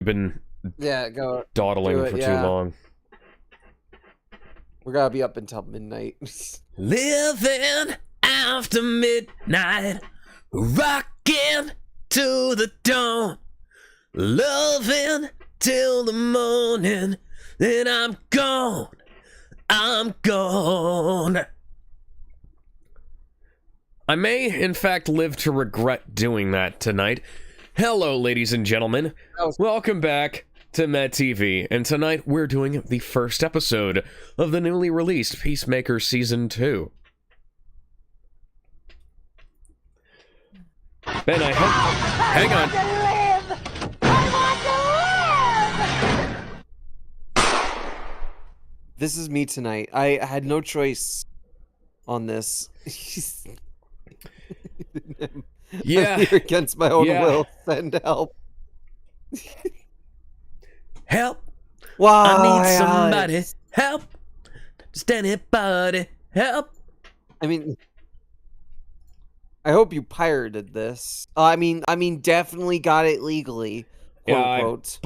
been go dawdling for too long. We're gonna be up until midnight. Living after midnight, rocking to the dawn, loving till the morning, then I'm gone. I'm gone. I may, in fact, live to regret doing that tonight. Hello, ladies and gentlemen. Welcome back to MehTV, and tonight we're doing the first episode of the newly released Peacemaker Season 2. Ben, hang on. This is me tonight. I had no choice on this. Yeah. I'm here against my own will. Send help. Help. Why? I need somebody. Help. Just anybody. Help. I mean, I hope you pirated this. I mean, definitely got it legally. Quote, Yeah, quote.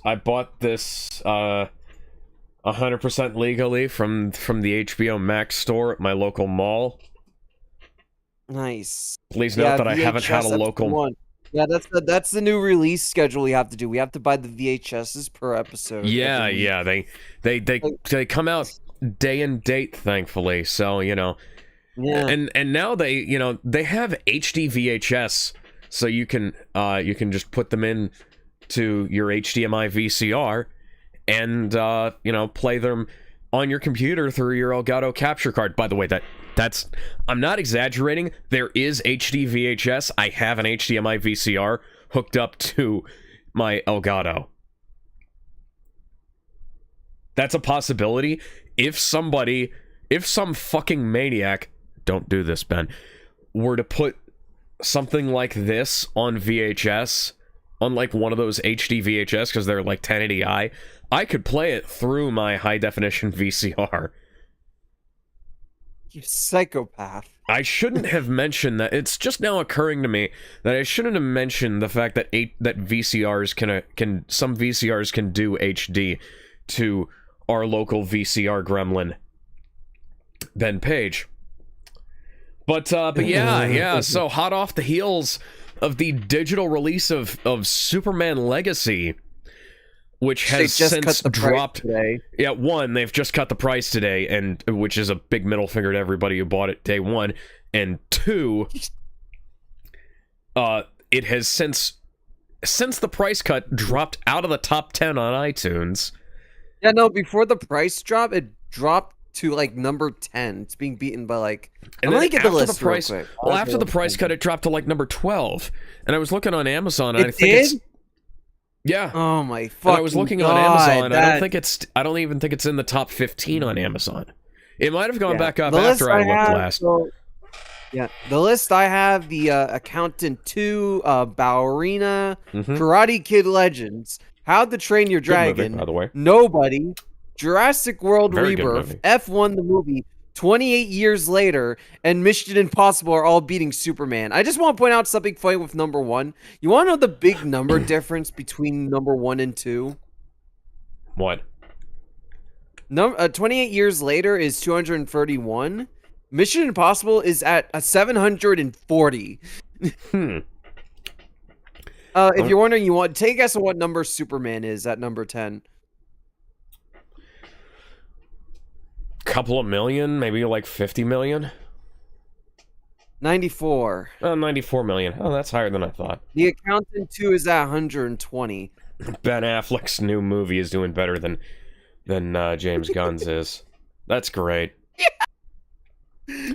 I bought this 100% legally from the HBO Max store at my local mall. Nice. Please note that I haven't had a local. One. Yeah, that's the new release schedule we have to do. We have to buy the VHSs per episode. Yeah, yeah. They come out day and date, thankfully. So Yeah. And now they have HD VHS, so you can just put them in to your HDMI VCR and play them on your computer through your Elgato capture card. By the way, that's I'm not exaggerating. There is HD VHS. I have an HDMI VCR hooked up to my Elgato. That's a possibility. If some fucking maniac, don't do this, Ben, were to put something like this on VHS, on like one of those HD VHS, because they're like 1080i, I could play it through my high definition VCR. You psychopath. I shouldn't have mentioned that. It's just now occurring to me that I shouldn't have mentioned the fact that some VCRs can do HD to our local VCR gremlin, Ben Page. But yeah. So hot off the heels of the digital release of Superman Legacy, which has since dropped. Yeah, one, they've just cut the price today, and which is a big middle finger to everybody who bought it day one. And two, it has since the price cut dropped out of the top 10 on iTunes. Yeah, no, before the price drop, it dropped to like number 10. It's being beaten by like. And then after the price, well, after the price cut, it dropped to like number 12. And I was looking on Amazon, and I think it's. Yeah. Oh my fucking I was looking on Amazon. I don't even think it's in the top 15 on Amazon. It might have gone back up after I looked last. Yeah, the list I have: the Accountant 2, Ballerina, Karate Kid Legends, How to Train Your Dragon, movie, by the way. Nobody, Jurassic World Very good Rebirth, movie. F1 the movie, 28 Years Later, and Mission Impossible are all beating Superman. I just want to point out something funny with number 1. You want to know the big number difference between number 1 and 2? What? 28 Years Later is 231. Mission Impossible is at 740. If you're wondering, take a guess on what number Superman is at number 10. Couple of million, maybe like 50 million. 94. 94 million. Oh, that's higher than I thought. The Accountant 2 is at 120. Ben Affleck's new movie is doing better than James Gunn's is. That's great.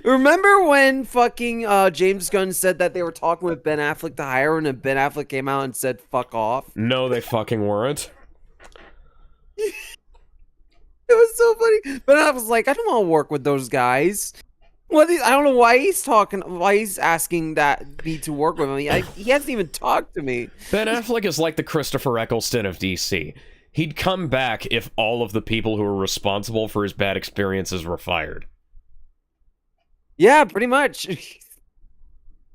Remember when fucking James Gunn said that they were talking with Ben Affleck to hire him, and Ben Affleck came out and said "fuck off"? No, they fucking weren't. It was so funny. Ben Affleck was like, "I don't want to work with those guys." I don't know why he's asking me to work with him. He hasn't even talked to me. Ben Affleck is like the Christopher Eccleston of DC. He'd come back if all of the people who were responsible for his bad experiences were fired. Yeah, pretty much.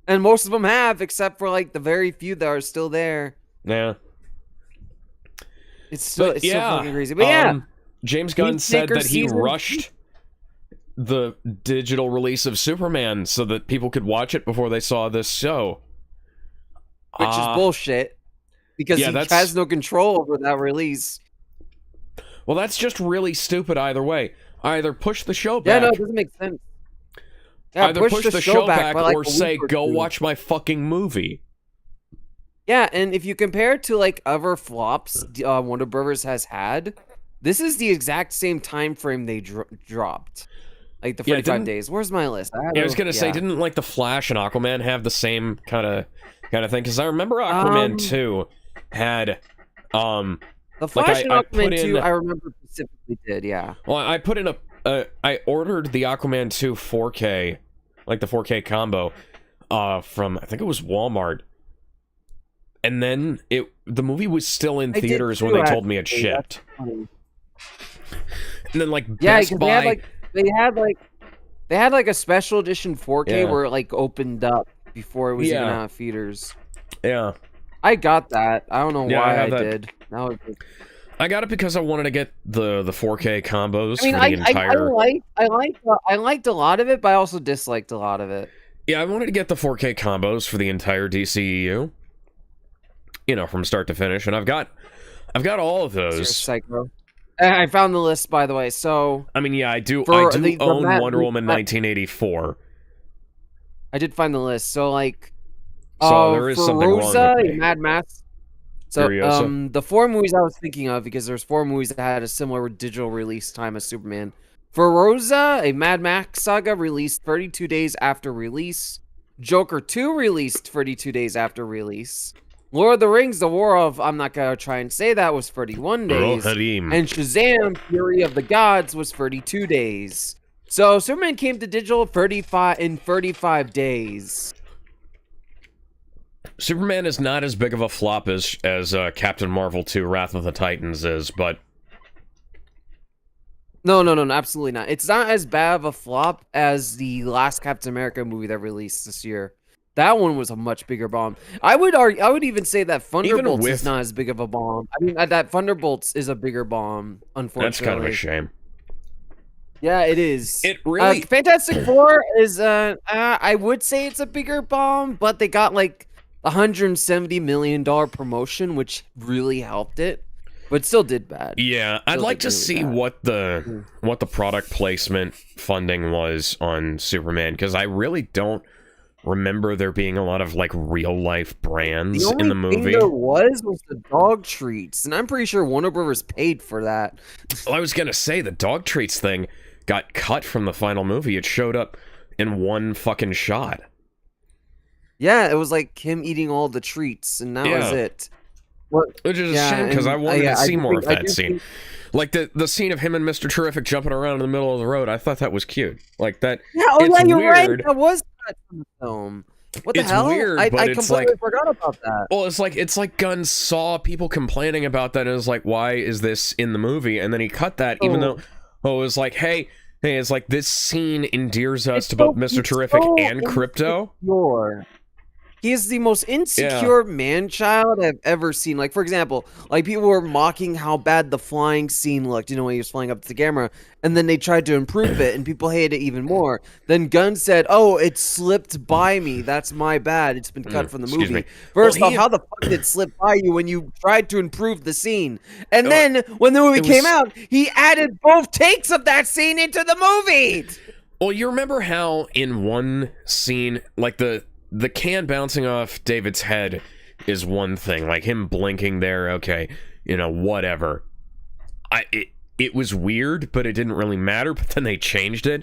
And most of them have, except for like the very few that are still there. Yeah. it's so fucking crazy. But yeah, James Gunn said Peacemaker that he season- rushed the digital release of Superman so that people could watch it before they saw this show. which is bullshit because yeah, he that's- has no control over that release. Well, that's just really stupid either way. Either push the show Yeah, back. no, it doesn't make sense. Yeah, Either push the show back by, like, or a say, week or go two. watch my fucking movie. Yeah, and if you compare it to like other flops Warner Brothers has had, this is the exact same time frame they dropped, like the 45 days. Where's my list? I was gonna say, didn't like the Flash and Aquaman have the same kind of thing? Because I remember Aquaman 2 had the Flash and I Aquaman put 2. in- I remember specifically did. Yeah. Well, I put in I ordered the Aquaman 2 4K, like the 4K combo, from I think it was Walmart, and then the movie was still in theaters when they told me it shipped. And then like Best Buy, they had like a special edition 4K Yeah. where it like opened up before it was even Yeah. out of theaters. yeah, I got that. I don't know Yeah, I why have I that. did. That was I got it because I wanted to get the 4K combos I mean, for the entire. I liked a lot of it, but I also disliked a lot of it. Yeah, I wanted to get the 4K combos for the entire DCEU. You know, from start to finish, and I've got all of You're a those. psycho. I found the list, by the way. So I mean, yeah, I do For own the Wonder Woman 1984. I did find the list. So like, So there is for something wrong Rosa, with me. Mad Max. So Furiosa. the 4 movies I was thinking of, because there's 4 movies that had a similar digital release time as Superman. For Rosa, a Mad Max saga released 32 days after release. Joker 2 released 32 days after release. Lord of the Rings, The War of, I'm not gonna try and say that, was 31 days. Rohirrim. And Shazam, Fury of the Gods, was 32 days. So Superman came to digital 35 days. Superman is not as big of a flop as Captain Marvel 2 Wrath of the Titans is, but No, absolutely not. It's not as bad of a flop as the last Captain America movie that released this year. That one was a much bigger bomb. I would even say that Thunderbolts is not as big of a bomb. I mean, that Thunderbolts is a bigger bomb, unfortunately. that's kind of a shame. Yeah, it is. It really... Fantastic Four is, I would say it's a bigger bomb, but they got like $170 million promotion, which really helped it, but still did bad. Yeah, I'd like to see what the product placement funding was on Superman, because I really don't remember there being a lot of like real life brands in the movie. Thing there was the dog treats, and I'm pretty sure Warner Brothers paid for that. Well, I was gonna say the dog treats thing got cut from the final movie. It showed up in one fucking shot. Yeah, it was like him eating all the treats, and that was it. Which is a shame, because I wanted to see more of that scene. Like the scene of him and Mr. Terrific jumping around in the middle of the road. I thought that was cute. Like that. Yeah, it's you're weird. right. That was cut from the film. What the It's hell? weird, I but it's completely like- forgot about that. Well, it's like Gunn saw people complaining about that and was like, why is this in the movie? And then he cut that, even though it was like, hey, it's like this scene endears us to both Mr. Terrific and Crypto. He is the most insecure man-child I've ever seen. Like, for example, like people were mocking how bad the flying scene looked, you know, when he was flying up to the camera, and then they tried to improve it, and people hated it even more. Then Gunn said, "Oh, it slipped by me. That's my bad. It's been cut from the excuse movie." me. First Well, off, how the fuck did it slip by you when you tried to improve the scene? And then when the movie came out, he added both takes of that scene into the movie. Well, you remember how in one scene, like the can bouncing off David's head is one thing, like him blinking there, okay, you know, whatever. It was weird, but it didn't really matter, but then they changed it.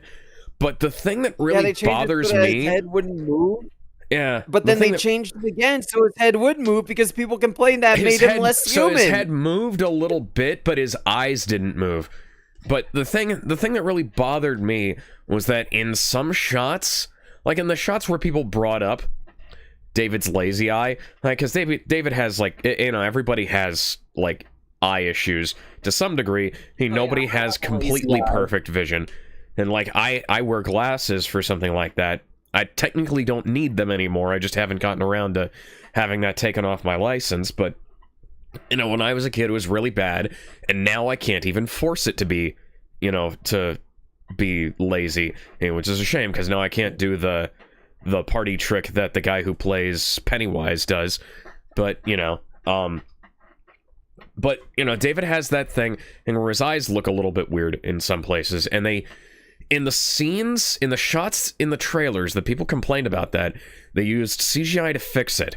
But the thing that really bothers me... His head wouldn't move. Yeah. But then they changed it again, so his head would move because people complained that made him less human. So his head moved a little bit, but his eyes didn't move. But the thing that really bothered me was that in some shots... Like in the shots where people brought up David's lazy eye, like, because David has, like, you know, everybody has, like, eye issues to some degree. Nobody has completely perfect vision. And, like, I wear glasses for something like that. I technically don't need them anymore. I just haven't gotten around to having that taken off my license. But You know, when I was a kid, it was really bad, and now I can't even force it to be, you know, to be lazy, which is a shame, because now I can't do the party trick that the guy who plays Pennywise does. But, you know, David has that thing, and where his eyes look a little bit weird in some places, and they, in the scenes, in the shots, in the trailers, that people complained about that, they used CGI to fix it.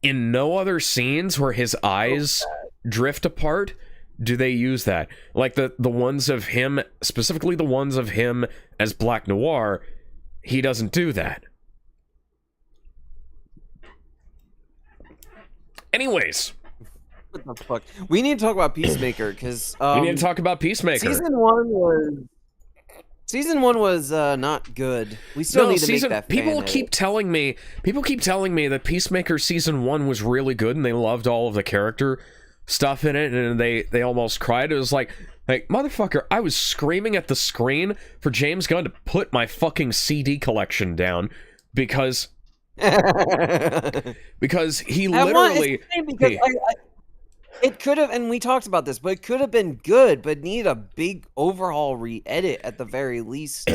In no other scenes where his eyes drift apart do they use that. Like the ones of him, specifically the ones of him as Black Noir, he doesn't do that. Anyways. What the fuck? We need to talk about Peacemaker, because we need to talk about Peacemaker. Season one was not good. We still need to make that. People keep telling me that Peacemaker season 1 was really good, and they loved all of the character stuff in it, and they almost cried. It was like motherfucker, I was screaming at the screen for James Gunn to put my fucking CD collection down because he literally. It could have, and we talked about this, but it could have been good, but needed a big overhaul re-edit at the very least.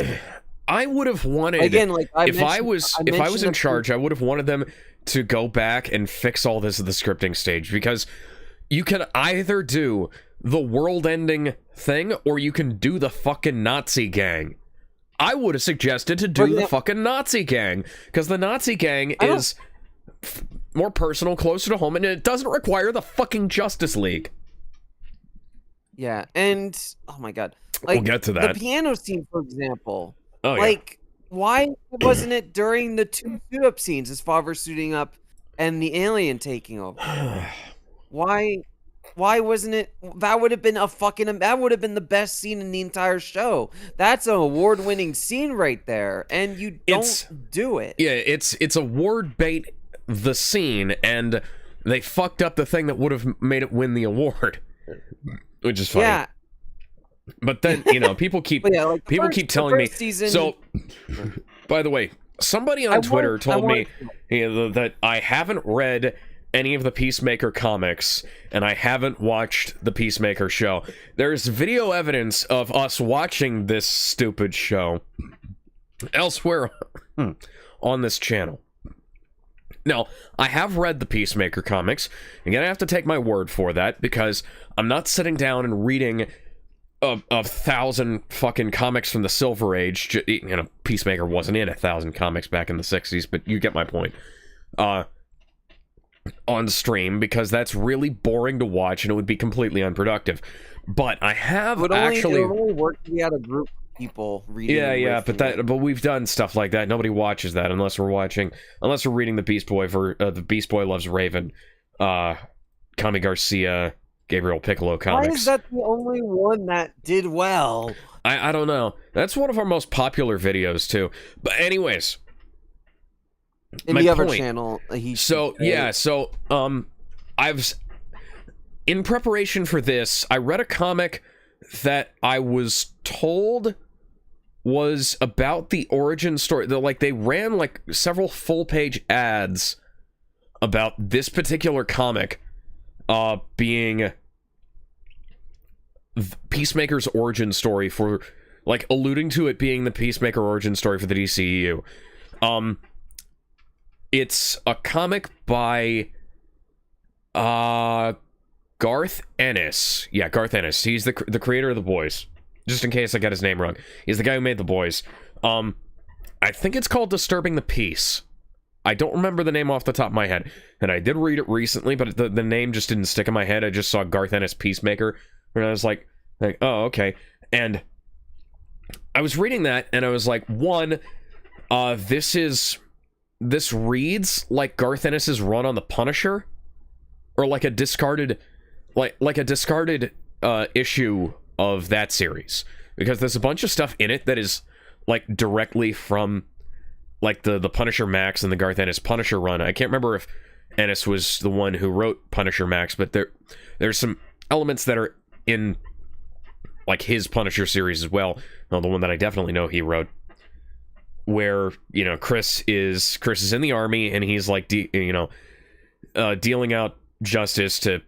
I would have wanted, again, like if I was in charge, I would have wanted them to go back and fix all this at the scripting stage, because you can either do the world-ending thing or you can do the fucking Nazi gang. I would have suggested to do the fucking Nazi gang, because the Nazi gang is more personal, closer to home, and it doesn't require the fucking Justice League. Yeah, and oh my god, like, we'll get to that. The piano scene, for example. Oh yeah. Like, why wasn't it during the 2 suit-up scenes, his father suiting up and the alien taking over? Why wasn't it? That would have been the best scene in the entire show. That's an award-winning scene right there, and you don't do it. Yeah, it's award bait, the scene, and they fucked up the thing that would have made it win the award, which is funny. Yeah. But then, you know, people keep keep telling me. So, by the way, somebody on Twitter told me that I haven't read any of the Peacemaker comics, and I haven't watched the Peacemaker show. There's video evidence of us watching this stupid show elsewhere on this channel. Now, I have read the Peacemaker comics. You're gonna have to take my word for that, because I'm not sitting down and reading a 1,000 fucking comics from the Silver Age. You know, Peacemaker wasn't in 1,000 comics back in the 60s, but you get my point. On stream, because that's really boring to watch, and it would be completely unproductive. But I have it only work to be out of group people reading. Yeah, but we've done stuff like that. Nobody watches that unless we're reading the Beast Boy the Beast Boy Loves Raven, Kami Garcia, Gabriel Piccolo comics. Why is that the only one that did well? I don't know. That's one of our most popular videos too. But anyways, in the other channel, I've, in preparation for this, I read a comic that I was told was about the origin story. They ran like several full-page ads about this particular comic being Peacemaker's origin story, for like alluding to it being the Peacemaker origin story for the DCEU. It's a comic by Garth Ennis. Yeah, Garth Ennis. He's the creator of The Boys. Just in case I got his name wrong. He's the guy who made The Boys. I think it's called Disturbing the Peace. I don't remember the name off the top of my head. And I did read it recently, but the name just didn't stick in my head. I just saw Garth Ennis Peacemaker, and I was like, oh, okay. And I was reading that, and I was like, one, this reads like Garth Ennis's run on the Punisher, or like a discarded issue of that series, because there's a bunch of stuff in it that is like directly from like the Punisher Max and the Garth Ennis Punisher run. I can't remember if Ennis was the one who wrote Punisher Max, but there's some elements that are in like his Punisher series as well. Well, the one that I definitely know he wrote, where, you know, Chris is in the army, and he's like dealing out justice to,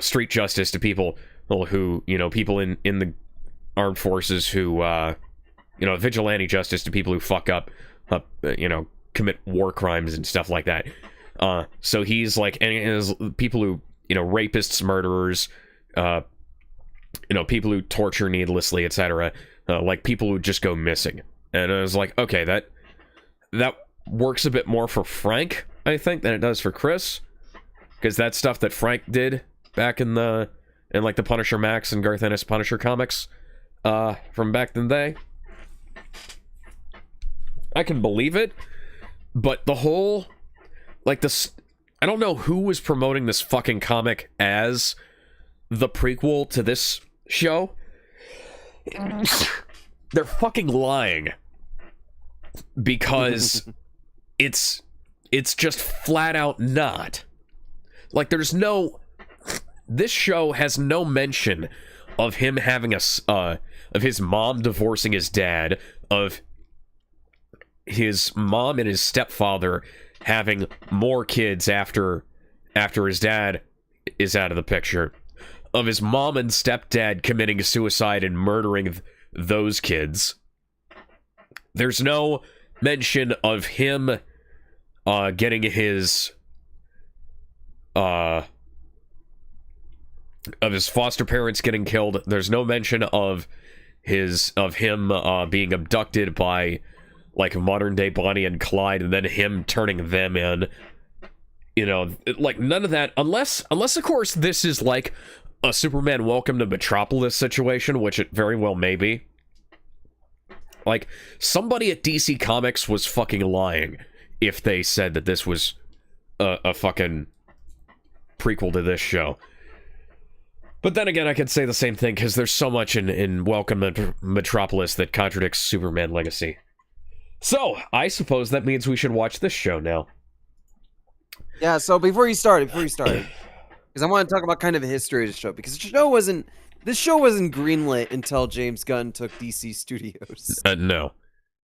street justice to people who, people in the armed forces who, vigilante justice to people who fuck up, commit war crimes and stuff like that. So he's like, and his people who, rapists, murderers, people who torture needlessly, etc. Like people who just go missing. And I was like, okay, that works a bit more for Frank, I think, than it does for Chris, because that's stuff that Frank did back in the Punisher Max and Garth Ennis Punisher comics, from back in the day. I can believe it, but the whole, like, this, I don't know who was promoting this fucking comic as the prequel to this show. They're fucking lying, because it's just flat out not. Like, this show has no mention of him having of his mom divorcing his dad, of his mom and his stepfather having more kids after his dad is out of the picture, of his mom and stepdad committing suicide and murdering those kids. There's no mention of him getting his of his foster parents getting killed. There's no mention of him being abducted by, like, modern day Bonnie and Clyde, and then him turning them in. Like, none of that, unless of course this is like a Superman Welcome to Metropolis situation, which it very well may be. Like, somebody at DC Comics was fucking lying if they said that this was a fucking prequel to this show. But then again, I could say the same thing, because there's so much in Welcome to Metropolis that contradicts Superman Legacy. So, I suppose that means we should watch this show now. Yeah, so before you start, because I want to talk about kind of the history of the show, because this show wasn't greenlit until James Gunn took DC Studios. No.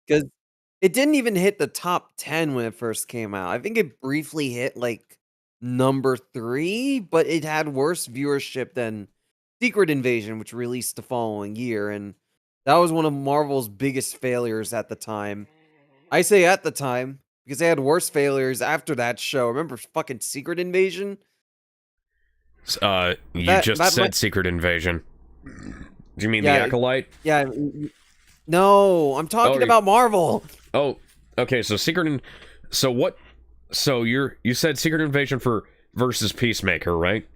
Because it didn't even hit the top 10 when it first came out. I think it briefly hit, like, number 3, but it had worse viewership than Secret Invasion, which released the following year, and that was one of Marvel's biggest failures at the time. I say at the time, because they had worse failures after that show. Remember fucking Secret Invasion? You just said Secret Invasion. Do you mean the Acolyte? Yeah. No, I'm talking about Marvel. Oh, okay, so So you said Secret Invasion versus Peacemaker, right?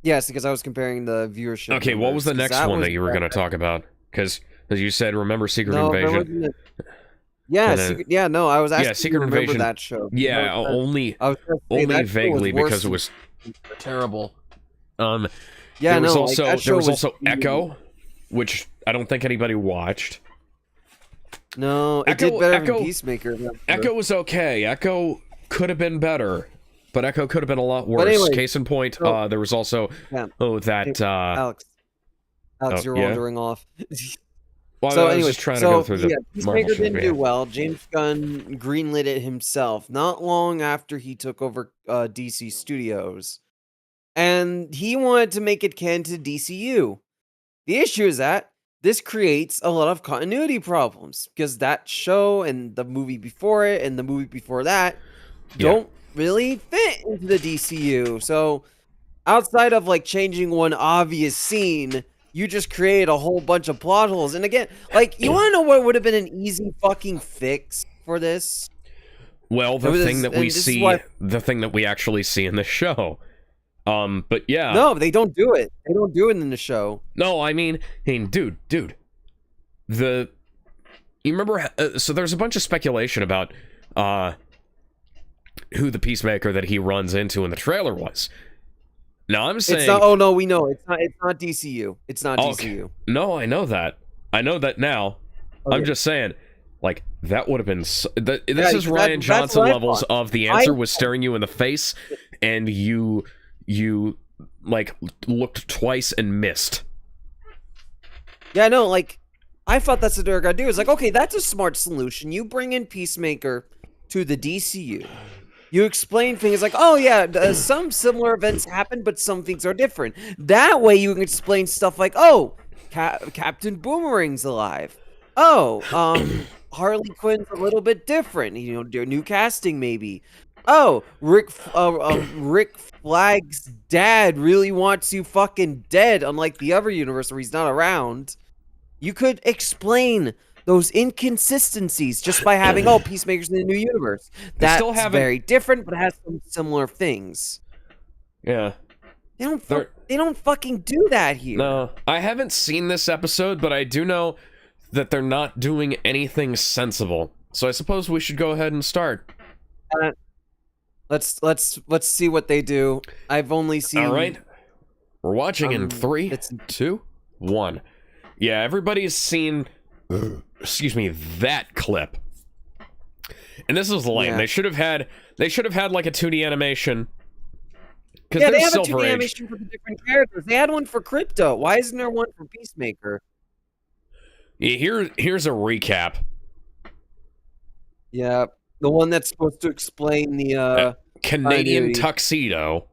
Yes, because I was comparing the viewership. Okay, what was the next one that you were going to talk about? Because, as you said, remember Secret Invasion? I was asking Secret Invasion, that show. Yeah, only vaguely, because it was terrible. There was also Echo, which I don't think anybody watched. No, it did better than Peacemaker. Echo was okay. Echo could have been better, but Echo could have been a lot worse. Anyway, Case in point, there was also Alex, you're wandering off. Well, I was just trying to go through the Peacemaker didn't do well. James Gunn greenlit it himself not long after he took over DC Studios, and he wanted to make it canon to DCU. The issue is that this creates a lot of continuity problems, because that show and the movie before it and the movie before that don't really fit into the DCU. So outside of, like, changing one obvious scene, you just create a whole bunch of plot holes. And again, like, you want to know what would have been an easy fucking fix for this? Well, the thing that we actually see in the show. But yeah. No, they don't do it. They don't do it in the show. No, I mean, dude. You remember? So there's a bunch of speculation about who the Peacemaker that he runs into in the trailer was. Now I'm saying, it's not. Oh no, we know it's not. It's not DCU. It's not DCU. No, I know that. I know that now. Okay. I'm just saying, like, that would have been. This is Ryan Johnson levels of the answer was staring you in the face, and you like looked twice and missed. Yeah, no, like, I thought that's what they're gonna do. It's like, okay, that's a smart solution. You bring in Peacemaker to the DCU. You explain things like, oh yeah, some similar events happen, but some things are different. That way you can explain stuff like, oh, Captain Boomerang's alive. Oh, Harley Quinn's a little bit different. You know, new casting maybe. Oh, Rick Flag's dad really wants you fucking dead, unlike the other universe where he's not around. You could explain those inconsistencies just by having, oh, Peacemaker's in the new universe. That's very different, but has some similar things. Yeah. They don't fucking do that here. No, I haven't seen this episode, but I do know that they're not doing anything sensible. So I suppose we should go ahead and start. Let's see what they do. I've only seen. All right, we're watching in 3, 2, 1. Yeah, everybody's seen. Excuse me, that clip. And this is lame. Yeah. They should have had like a 2D animation. Yeah, they have a 2D animation for the different characters. They had one for Crypto. Why isn't there one for Peacemaker? Yeah, here's a recap. Yeah, the one that's supposed to explain the Canadian tuxedo.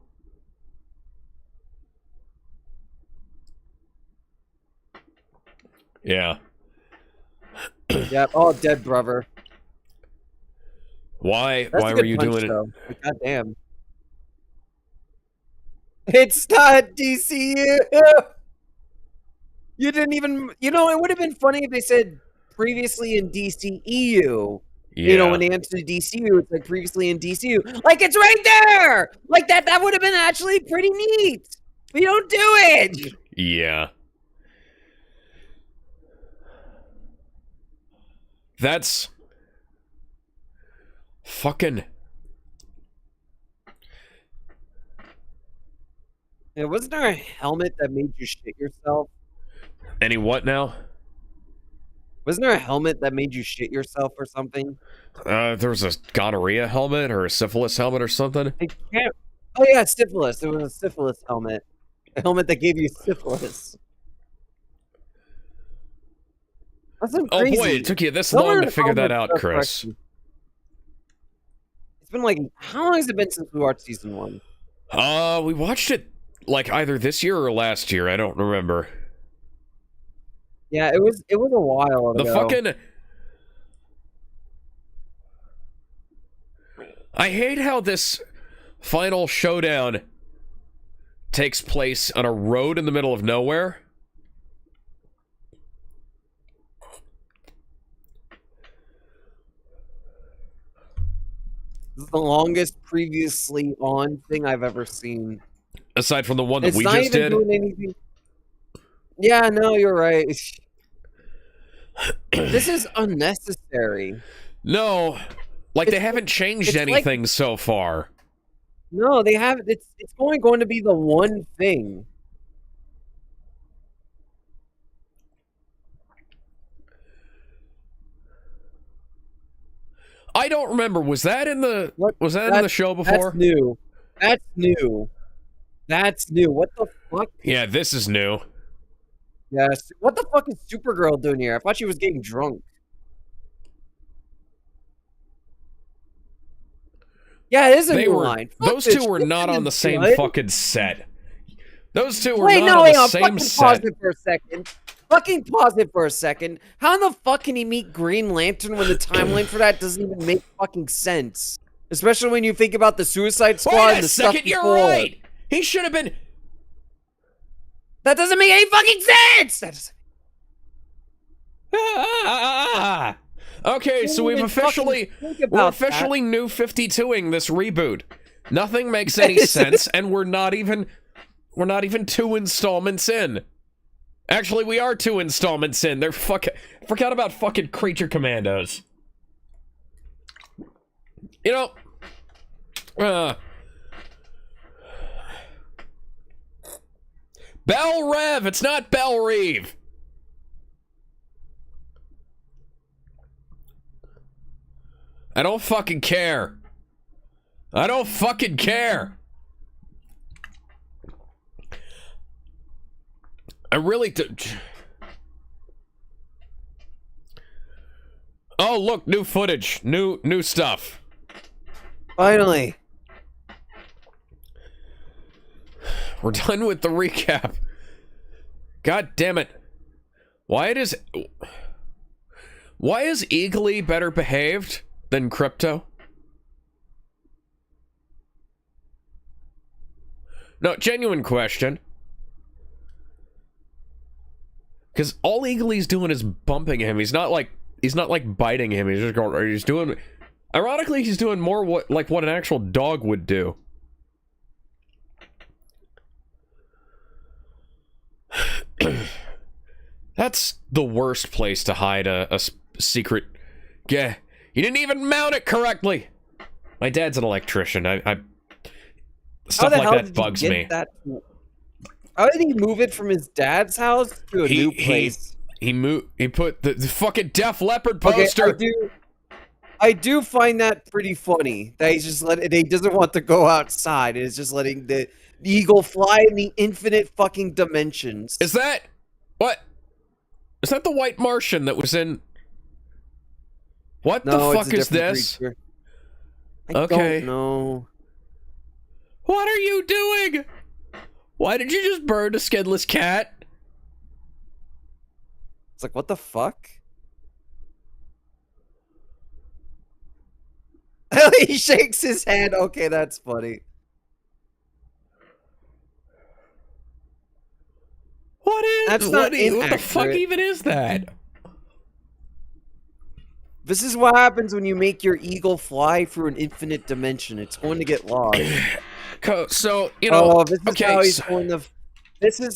Yeah. Yep. Oh, dead brother. Why were you doing it? God damn. It's not DCU. You didn't even. You know, it would have been funny if they said previously in DCEU. Yeah. You know, when they entered the DCU, it's like previously in DCU. Like, it's right there! Like, that would have been actually pretty neat. But you don't do it! Yeah. That's... fucking... Yeah, wasn't there a helmet that made you shit yourself? Any what now? Wasn't there a helmet that made you shit yourself or something? There was a gonorrhea helmet or a syphilis helmet or something. I can't... Oh yeah, syphilis. It was a syphilis helmet. A helmet that gave you syphilis. That's crazy. Oh boy, it took you this long to figure that out, Chris. It's been like... How long has it been since we watched season 1? We watched it like either this year or last year. I don't remember. Yeah, it was a while ago. The fucking... I hate how this final showdown takes place on a road in the middle of nowhere. This is the longest previously on thing I've ever seen. Aside from the one that we just did. Doing anything... Yeah, no, you're right. This is unnecessary. No, like they haven't changed anything like, so far. No, they haven't. It's only going to be the one thing. I don't remember. Was that in the in the show before? That's new. That's new. That's new. What the fuck? Yeah, this is new. Yes. What the fuck is Supergirl doing here? I thought she was getting drunk. Yeah, it is a new line. Those two were not on the same fucking set. Those two were not on the same set. Pause it for a second. Fucking pause it for a second. How in the fuck can he meet Green Lantern when the timeline for that doesn't even make fucking sense? Especially when you think about the Suicide Squad and the stuff before. You're right. He should have been... That doesn't make any fucking sense! That doesn't... Okay, so we're officially new 52ing this reboot. Nothing makes any sense, and we're not even 2 installments in. Actually, we are 2 installments in. They're forgot about fucking Creature Commandos. You know, Belle Rev, it's not Belle Reeve. I don't fucking care. I don't fucking care. I really do. Oh, look, new footage. New stuff. Finally. We're done with the recap. God damn it. Why is Eagly better behaved than Crypto? No, genuine question. Because all Eagly's doing is bumping him. He's not like biting him. He's just going. He's doing. Ironically, he's doing more what an actual dog would do. That's the worst place to hide a secret. Yeah, you didn't even mount it correctly. My dad's an electrician. I stuff like that bugs me. How did he move it from his dad's house to a new place? He put the fucking Def Leppard poster. Okay, I do find that pretty funny. That he's just he doesn't want to go outside. It's just letting the eagle fly in the infinite fucking dimensions. Is that what? Is that the White Martian that was in? What the fuck is this? Creature. I don't know. What are you doing? Why did you just burn a skinless cat? It's like, what the fuck? He shakes his head. Okay, that's funny. What the fuck even is that? This is what happens when you make your eagle fly through an infinite dimension. It's going to get lost. So, you know, this is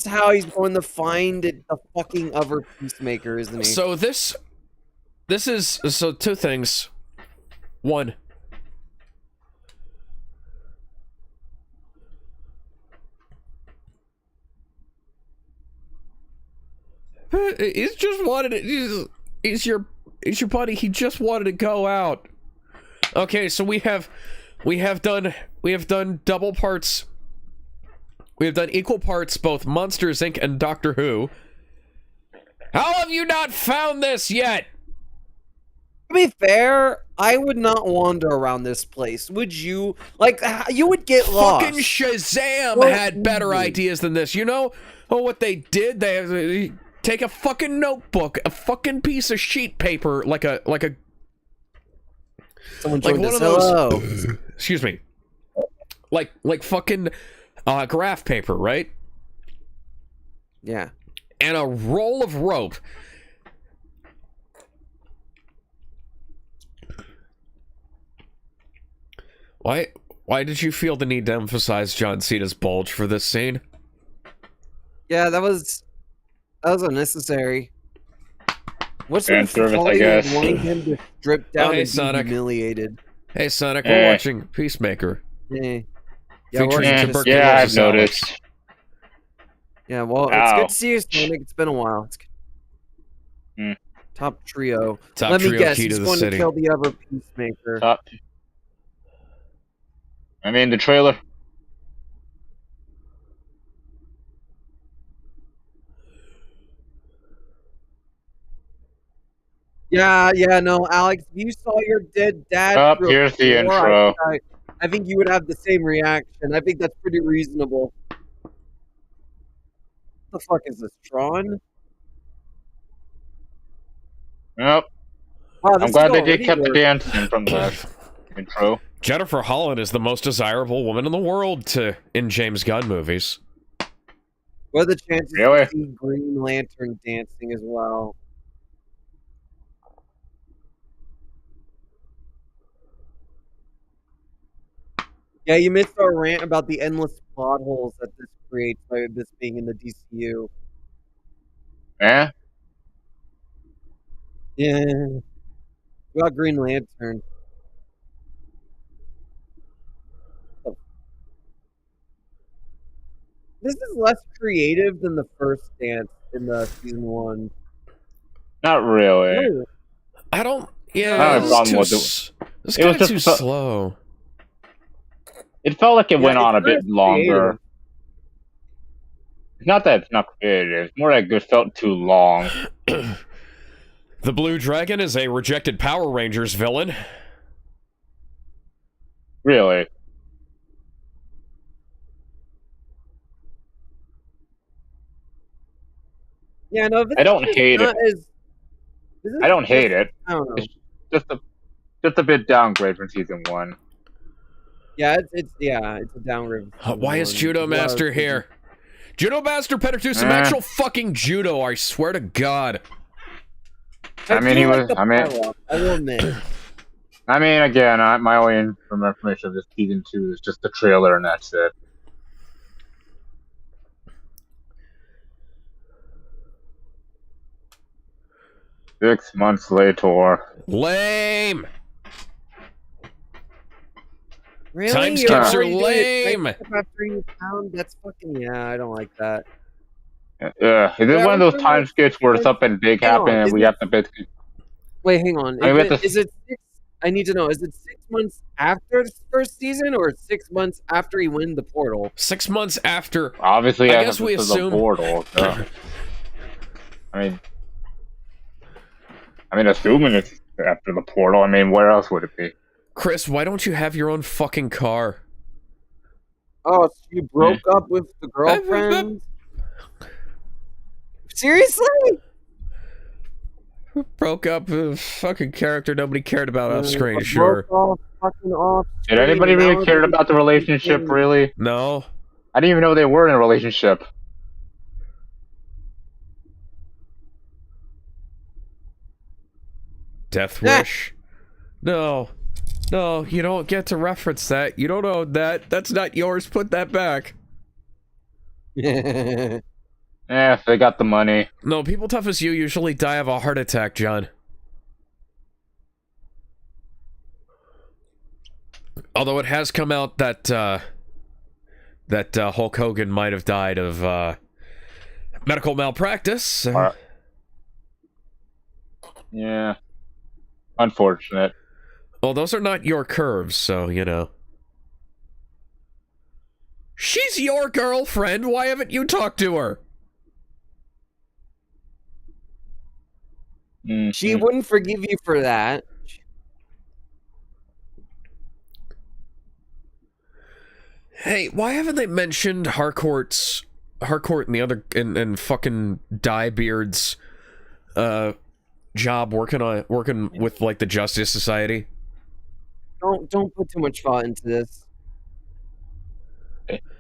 how he's going to find the fucking other Peacemaker, isn't he? So this is two things. One. He's just wanted it. He's your buddy. He just wanted to go out. Okay, so we have done double parts. We have done equal parts both Monsters Inc. and Doctor Who. How have you not found this yet? To be fair, I would not wander around this place. Would you? Like, you would get lost. Fucking Shazam had better ideas than this. You know what they did? They take a fucking notebook, a fucking piece of sheet paper, like someone like one of those. Hello. Excuse me. Like fucking graph paper, right? Yeah. And a roll of rope. Why did you feel the need to emphasize John Cena's bulge for this scene? Yeah, that was unnecessary. What's fan service, I guess. Wanting him to strip down hey, and Sonic. be humiliated. Hey, Sonic, we're watching Peacemaker. Yeah, I've noticed. Yeah, well, it's good to see you, Sonic. It's been a while. It's good. Top trio. Let me guess, he's going to kill the other Peacemaker. I mean, the trailer. Yeah, no, Alex, if you saw your dead dad. Here's the intro. I think you would have the same reaction. I think that's pretty reasonable. What the fuck is this, Tron? Yep. Wow, I'm glad they did kept the dancing from the intro. Jennifer Holland is the most desirable woman in the world in James Gunn movies. What are the chances Really? to see Green Lantern dancing as well? Yeah, you missed our rant about the endless plot holes that this creates by this being in the DCU. Yeah? Yeah. About Green Lantern. This is less creative than the first dance in the season 1. Not really. No. I don't. Yeah, I don't have a problem with it. It's kind of too slow. It felt like it went on a bit longer. Creative. Not that it's not creative. It's more like it felt too long. The Blue Dragon is a rejected Power Rangers villain. Really. Yeah, no, this I don't is hate it. not as. This I is don't hate just, it. I don't know. It's just a bit downgrade from season 1. Yeah, it's a downgrade. Why is Judo Master here? Judo Master better do some Eh. actual fucking judo, I swear to God. I mean, do he like was. the I mean, pileup, I will admit. I mean, again, my only information of this season 2 is just the trailer, and that's it. Six months later. Lame. Really? Time You're skips are already doing it lame. right after you found? That's fucking, yeah, I don't like that. Yeah, is it one of those Whatever, time like, skips where something big hang happened on, and is we it- have to basically? Wait, hang on. I mean, we have to. Is it 6? I need to know. Is it 6 months after the first season, or 6 months after he win the portal? 6 months after. Obviously, I I guess guess we this is assume- a portal. So. I mean, assuming it's after the portal. I mean, where else would it be? Chris, why don't you have your own fucking car? Oh, so you broke up with the girlfriend? Seriously? Broke up with a fucking character nobody cared about off screen, Broke sure. off, fucking off Did screen, anybody and really now care they're about the relationship? fucking- Really? No. I didn't even know they were in a relationship. Death Wish? No. No, you don't get to reference that. You don't own that. That's not yours. Put that back. Yeah, if they got the money. No, people tough as you usually die of a heart attack, John. Although it has come out that Hulk Hogan might have died of medical malpractice. Yeah. Unfortunate. Well, those are not your curves, so, you know. She's your girlfriend. Why haven't you talked to her? She wouldn't forgive you for that. Hey, why haven't they mentioned Harcourt and the other and fucking Diebeard's job working with like the Justice Society? Don't put too much thought into this.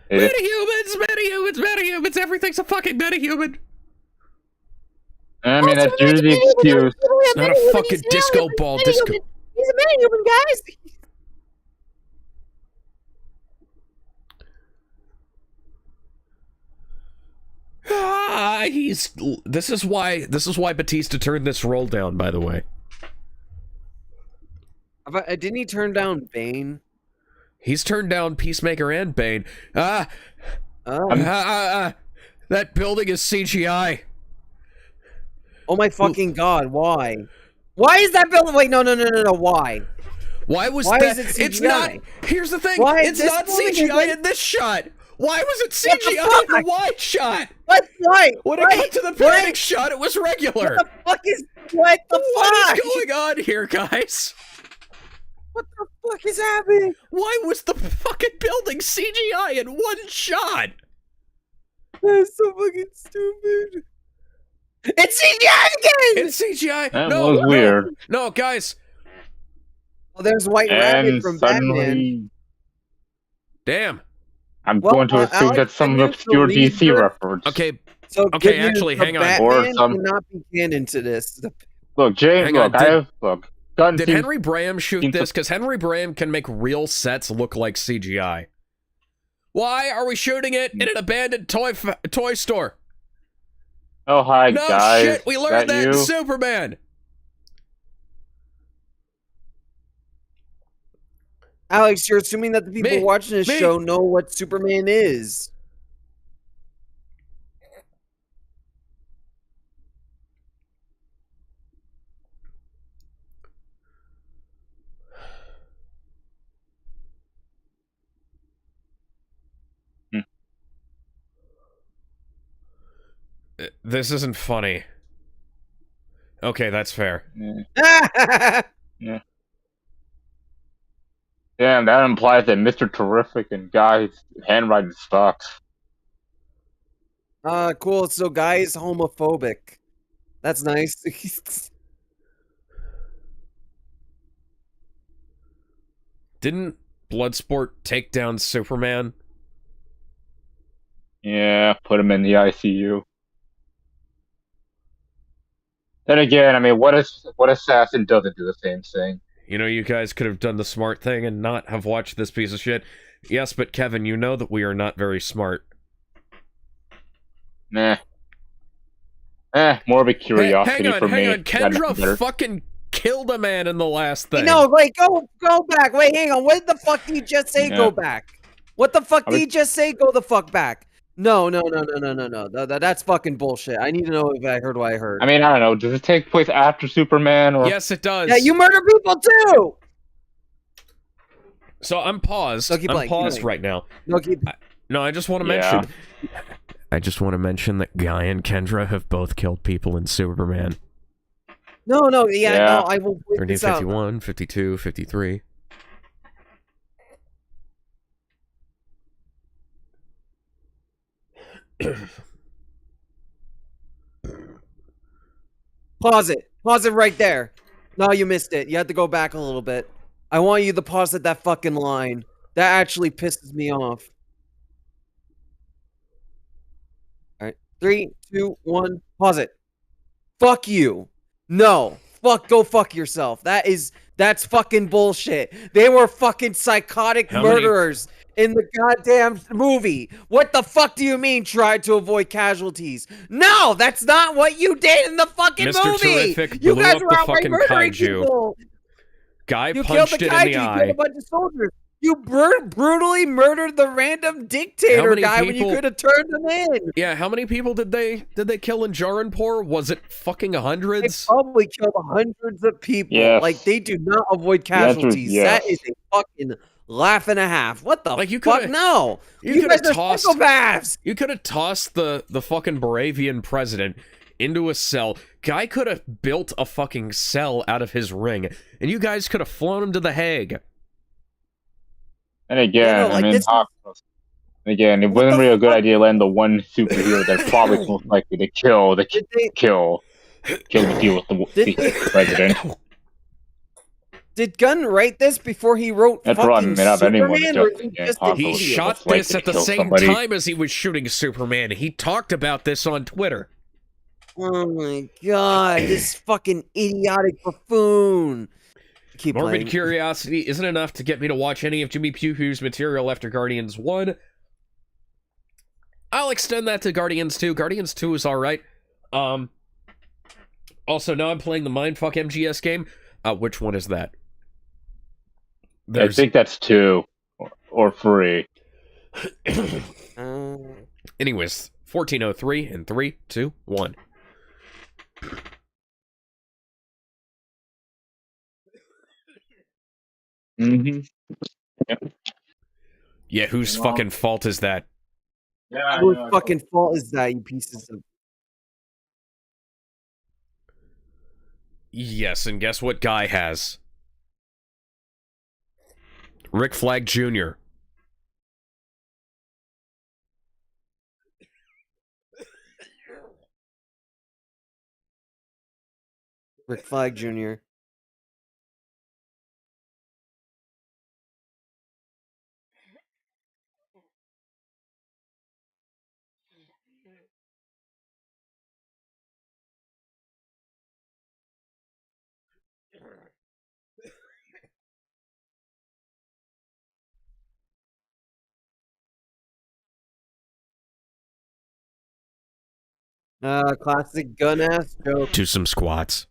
Metahumans, everything's a fucking metahuman. I mean, that's usually the excuse. It's not a fucking disco ball disco. He's a metahuman, guys. This is why Batista turned this roll down, by the way. Didn't he turn down Bane? He's turned down Peacemaker and Bane. That building is CGI. Oh my fucking god, why? Why is that building? Wait, no, why? Why was Why that? is it It's CGI? not. Here's the thing. Why? It's This not building is CGI like- in this shot. Why was it What the CGI in fuck? the wide shot? What? Why? When it got to the panic shot, it was regular. What the fuck is? What the What fuck? is going on here, guys? What the fuck is happening? Why was the fucking building CGI in one shot? That's so fucking stupid. It's CGI again. It's CGI. That no, was weird. No, guys. Well, there's White Rabbit And from Batman. suddenly, Damn. I'm Well, going to assume Alex, that's some can you obscure believe DC her? reference. Okay. So Okay, good news, actually, the hang on. Batman Or some- cannot be canon to this. Look, James. Hang on, Look. Gun Did seems- Henry Bram shoot seems to- this? Because Henry Bram can make real sets look like CGI. Why are we shooting it in an abandoned toy store? Oh hi No guys. shit, we learned that in you? Superman. Alex, you're assuming that the people Me. watching this Me. show know what Superman is. This isn't funny. Okay, that's fair. Yeah. Damn, that implies that Mr. Terrific and Guy's handwriting sucks. Cool. So Guy is homophobic. That's nice. Didn't Bloodsport take down Superman? Yeah, put him in the ICU. Then again, I mean, what assassin doesn't do the same thing? You know, you guys could have done the smart thing and not have watched this piece of shit. Yes, but Kevin, you know that we are not very smart. Nah. More of a curiosity for me. Hang on. Kendra fucking killed a man in the last thing. No, wait, go back. Wait, hang on. What the fuck did you just say? Yeah. Go back. What the fuck did you just say? Go the fuck back. No. That's fucking bullshit. I need to know if I heard what I heard. I mean, I don't know. Does it take place after Superman or? Yes, it does. Yeah, you murder people too. So I'm paused. No, keep I'm playing, paused right now. No, I just want to mention. I just want to mention that Guy and Kendra have both killed people in Superman. No, no, I will. 13, 51, 52, 53. Pause it. Pause it right there. No, you missed it. You had to go back a little bit. I want you to pause at that fucking line. That actually pisses me off. All right. 3, 2, 1. Pause it. Fuck you. No. Go fuck yourself. That's fucking bullshit. They were fucking psychotic murderers in the goddamn movie. What the fuck do you mean tried to avoid casualties? No, that's not what you did in the fucking Mr. movie. Terrific You blew guys up were the outright fucking murdering kaiju. people. Guy You punched killed the it kaiju. in the You eye. killed a bunch of soldiers. You brutally murdered the random dictator guy when you could have turned him in. Yeah, how many people did they kill in Jaranpur? Was it fucking They hundreds? probably killed hundreds of people. Yes. Like, they do not avoid casualties. yes. That is a fucking laugh and a half. What the Like, you fuck? coulda- No. you guys coulda are tossed- psychopaths. You could have tossed the fucking Baravian president into a cell. Guy could have built a fucking cell out of his ring, and you guys could have flown him to The Hague. And again, I mean, again, it wasn't really a good idea letting the one superhero that's probably most likely to kill the deal with the president. Did Gunn write this before he wrote That's fucking running it up anyone Superman? to Or just- is he yeah, just He an He idiot? shot like this to at the kill same somebody. time as he was shooting Superman. He talked about this on Twitter. Oh my god, this fucking idiotic buffoon. Keep Morbid playing. curiosity isn't enough to get me to watch any of Jimmy Pewhoo's material after Guardians 1. I'll extend that to Guardians 2. Guardians 2 is alright. Also, now I'm playing the Mindfuck MGS game. Which one is that? I think that's 2 or 3. Anyways, 1403 and 3, 2, 1. Mm-hmm. Yeah, whose fucking fault is that? Yeah, Whose fucking fault is that, you pieces of... Yes, and guess what Guy has? Rick Flag Jr. Rick Flag Jr. Classic gun-ass joke. Do some squats.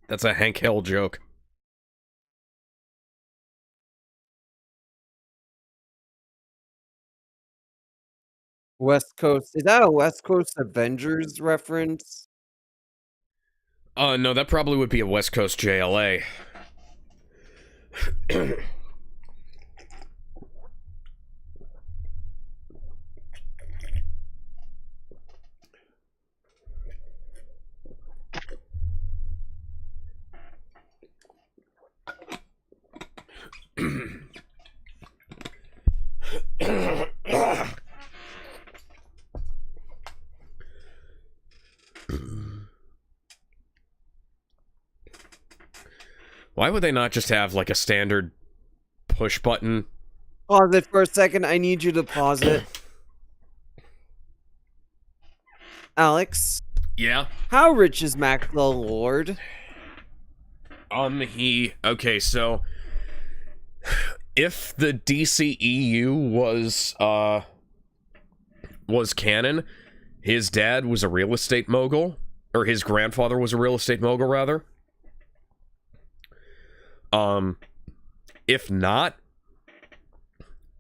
That's a Hank Hill joke. West Coast. Is that a West Coast Avengers reference? No, that probably would be a West Coast JLA. Why would they not just have, like, a standard push button? Pause it for a second. I need you to pause it. Alex? Yeah? How rich is Maxwell Lord? Okay, so... if the DCEU was canon, his dad was a real estate mogul, or his grandfather was a real estate mogul, rather. If not,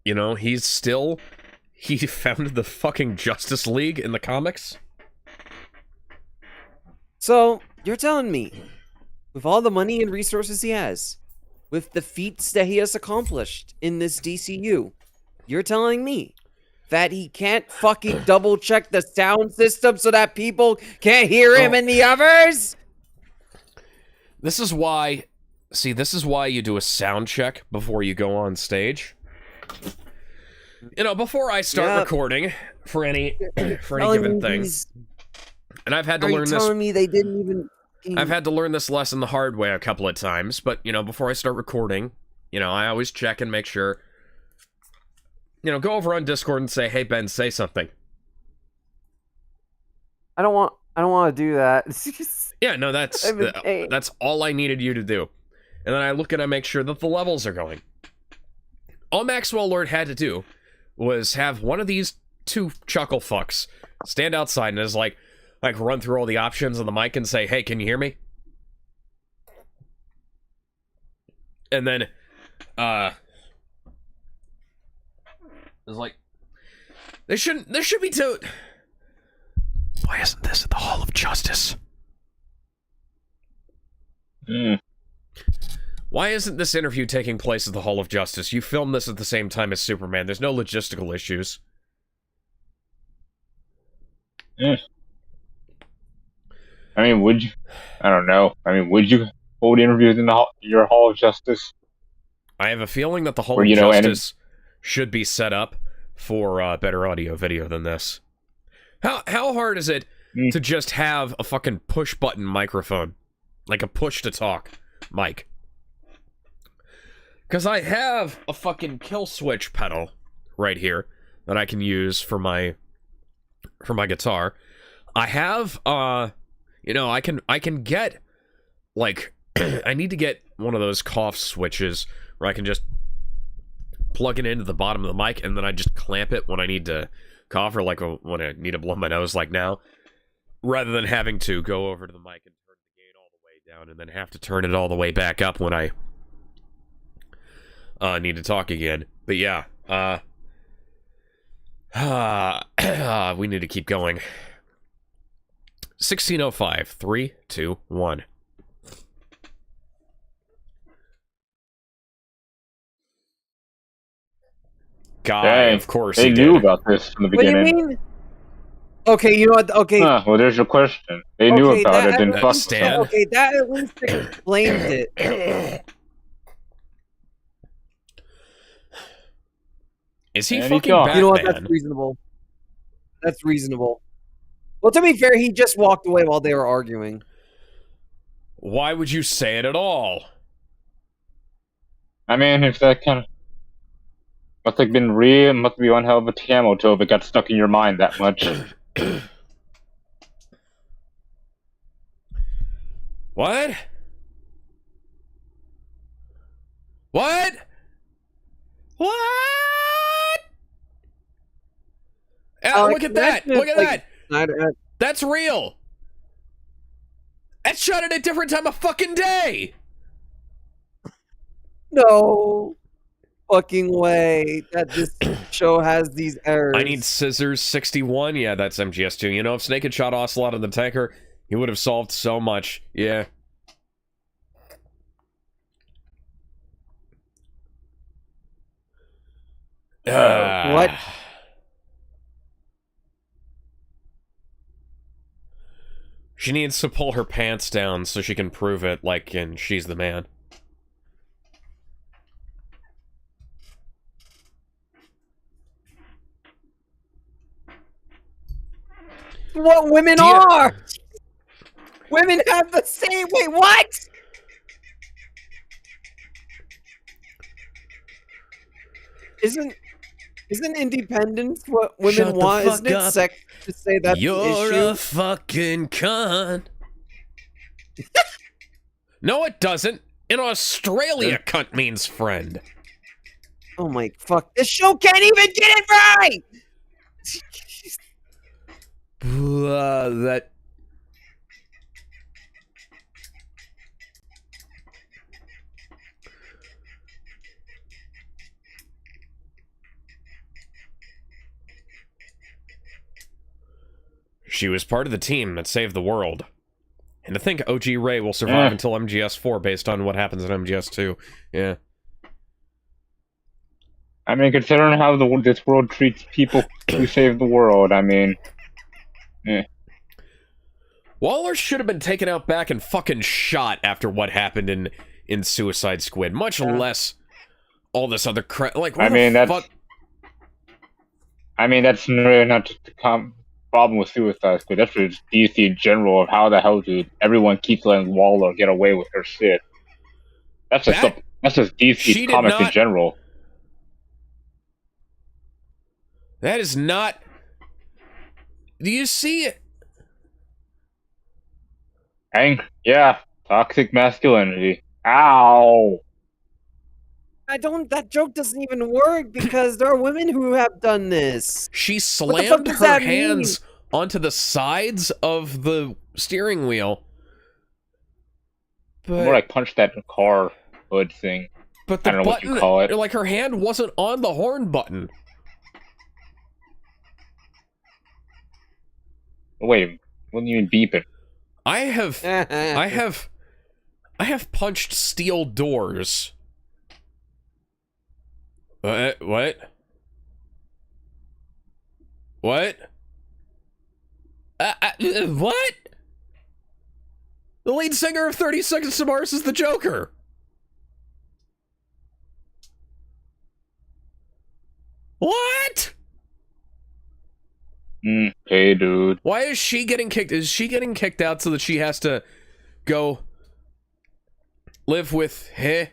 you know, he founded the fucking Justice League in the comics. So, you're telling me, with all the money and resources he has, with the feats that he has accomplished in this DCU, you're telling me that he can't fucking double check the sound system so that people can't hear him and the others? This is why you do a sound check before you go on stage. You know, before I start recording for any given thing. And I've had to learn this. Are you telling me they didn't even... I've had to learn this lesson the hard way a couple of times, but, you know, before I start recording, you know, I always check and make sure, you know, go over on Discord and say, hey, Ben, say something. I don't want to do that. Yeah, no, that's all I needed you to do. And then I look and I make sure that the levels are going. All Maxwell Lord had to do was have one of these two chuckle fucks stand outside and is like run through all the options on the mic and say, hey, can you hear me? And then, it's like, there should be two. Why isn't this at the Hall of Justice? Why isn't this interview taking place at the Hall of Justice? You filmed this at the same time as Superman. There's no logistical issues. I mean, would you? I don't know. I mean, would you hold interviews in your Hall of Justice? I have a feeling that the Hall of Justice should be set up for better audio video than this. How hard is it to just have a fucking push button microphone, like a push to talk mic? Because I have a fucking kill switch pedal right here that I can use for my guitar. I have you know, I can get, like, I need to get one of those cough switches where I can just plug it into the bottom of the mic and then I just clamp it when I need to cough, or like when I need to blow my nose, like now, rather than having to go over to the mic and turn the gain all the way down and then have to turn it all the way back up when I need to talk again. But yeah, we need to keep going. 1605, 3, 2, 1. Guy, Dang, of course they he knew did. about this from the beginning. What do you mean? Okay, you know what? Okay. Well, there's your question. They knew about it. Didn't fuck Stan. Okay, that at least explains it. Is he And fucking Batman? You know what? That's reasonable. That's reasonable. Well, to be fair, he just walked away while they were arguing. Why would you say it at all? I mean, if that kind of must have been real, must be one hell of a camel toe if it got stuck in your mind that much. What? What? What? Look at that! Look at that! That's real! That's shot at a different time of fucking day! No fucking way that this show has these errors. I need scissors 61. Yeah, that's MGS2. You know, if Snake had shot Ocelot in the tanker, he would have solved so much. Yeah. What? She needs to pull her pants down so she can prove it, like in She's the Man. what women are. Women have the same. Wait, what? Isn't independence what women want? Isn't it sex to say that's the issue? You're a fucking cunt. No, it doesn't. In Australia, cunt means friend. Oh my fuck! This show can't even get it right. That. She was part of the team that saved the world. And to think OG Ray will survive until MGS4 based on what happens in MGS2. Yeah. I mean, considering how this world treats people who save the world, I mean... Waller should have been taken out back and fucking shot after what happened in Suicide Squid. Much less all this other crap. Like, what the fuck? I mean, that's really not just the problem with Suicide Squid. That's just DC in general of how the hell dude everyone keeps letting Waller get away with her shit. That's just DC comics in general. That is not... Do you see it? Yeah, toxic masculinity. Ow! That joke doesn't even work because there are women who have done this. She slammed her hands onto the sides of the steering wheel. But, more like punched that car hood thing. But the I don't know button, what you call it. Like her hand wasn't on the horn button. Wait, what do you mean beeping? I have punched steel doors. What? What? What? What? The lead singer of 30 Seconds to Mars is the Joker. What? Hey, dude. Why is she getting kicked? Is she getting kicked out so that she has to go live with him?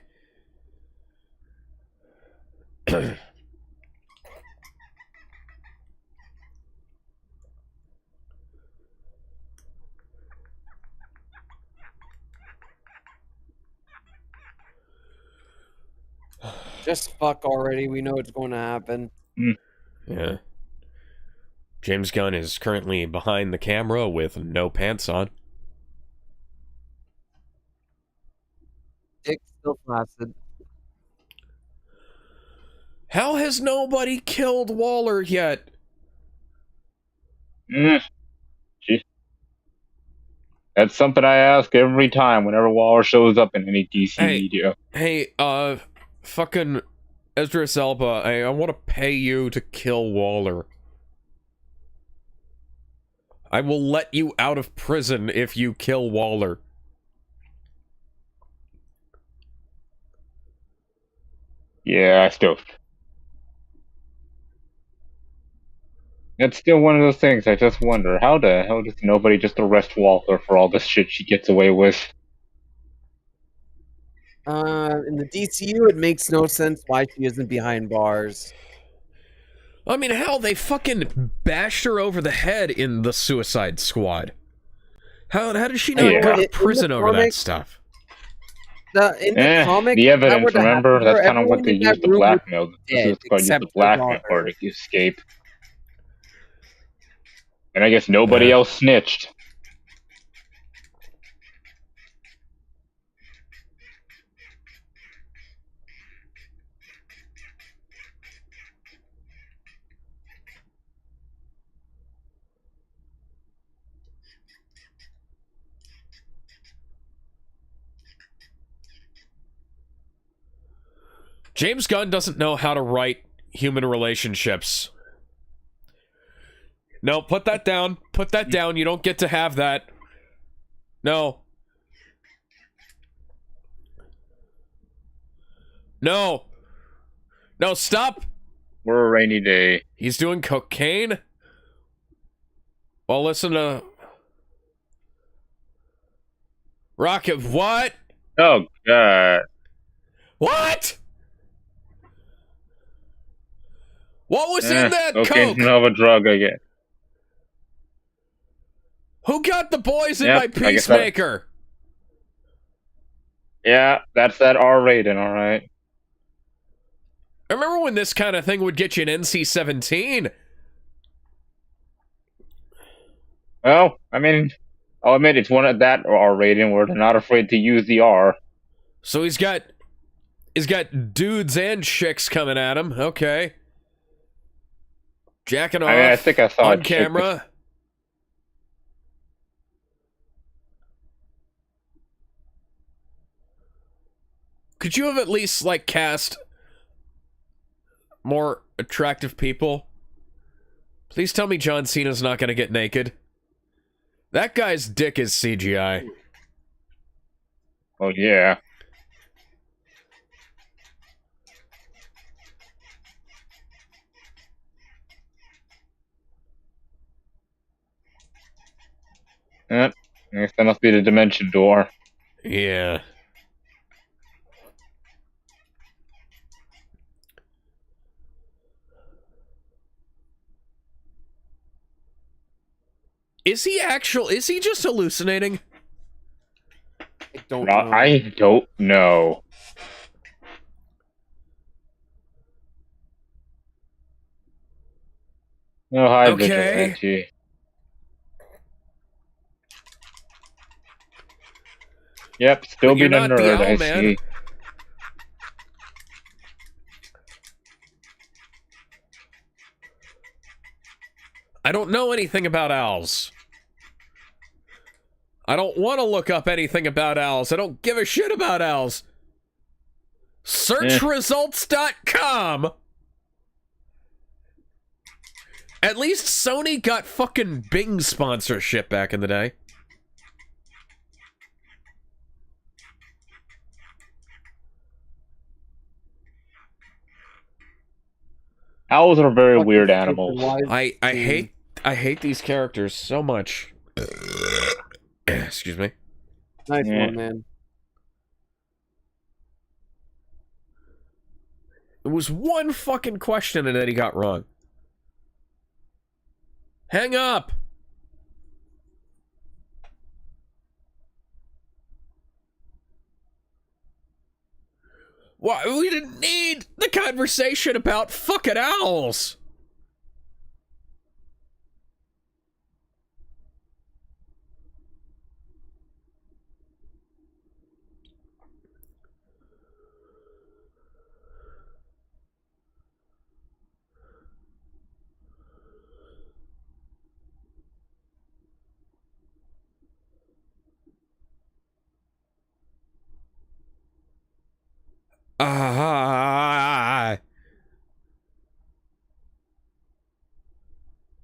Just fuck already. We know it's going to happen. Yeah. James Gunn is currently behind the camera with no pants on. Dick still flaccid. How has nobody killed Waller yet? That's something I ask every time whenever Waller shows up in any DC media. Hey, fucking Idris Elba, I want to pay you to kill Waller. I will let you out of prison if you kill Waller. Yeah, it's still one of those things. I just wonder, how the hell does nobody just arrest Waller for all this shit she gets away with? In the DCU, it makes no sense why she isn't behind bars. I mean, hell, they fucking bashed her over the head in the Suicide Squad. How did she not go to prison over that stuff? In the comic, the evidence, remember? That's kind of what they used to blackmail. This is called use the blackmail part to escape. And I guess nobody else snitched. James Gunn doesn't know how to write human relationships. No, put that down. Put that down. You don't get to have that. No. No. No, stop. We're a rainy day. He's doing cocaine. Well, listen to Rocket. What? Oh god. What? What was in that okay, Coke? another drug again. Who got the boys in Yep, my Peacemaker? Yeah, that's that R rating, alright. I remember when this kind of thing would get you an NC-17. Well, I mean, I'll admit it's one of that R rating where they're not afraid to use the R. So he's got dudes and chicks coming at him. Okay. Jacking off. I mean, I think I saw on camera. Could you have at least like cast more attractive people? Please tell me John Cena's not going to get naked. That guy's dick is CGI. Oh yeah. Yep. I guess that must be the dimension door. Yeah. Is he just hallucinating? I don't know. I don't know. No, hi, Okay. Vigilante. Yep, still But you're being a not the nerd, owl I man. see. I don't know anything about owls. I don't want to look up anything about owls. I don't give a shit about owls. Searchresults.com. At least Sony got fucking Bing sponsorship back in the day. Owls are very Fucking weird stupid, animals. why is I hate these characters so much. Excuse me. Nice Yeah. one, man. It was one fucking question that he got wrong. Hang up. Why, we didn't need the conversation about fucking owls.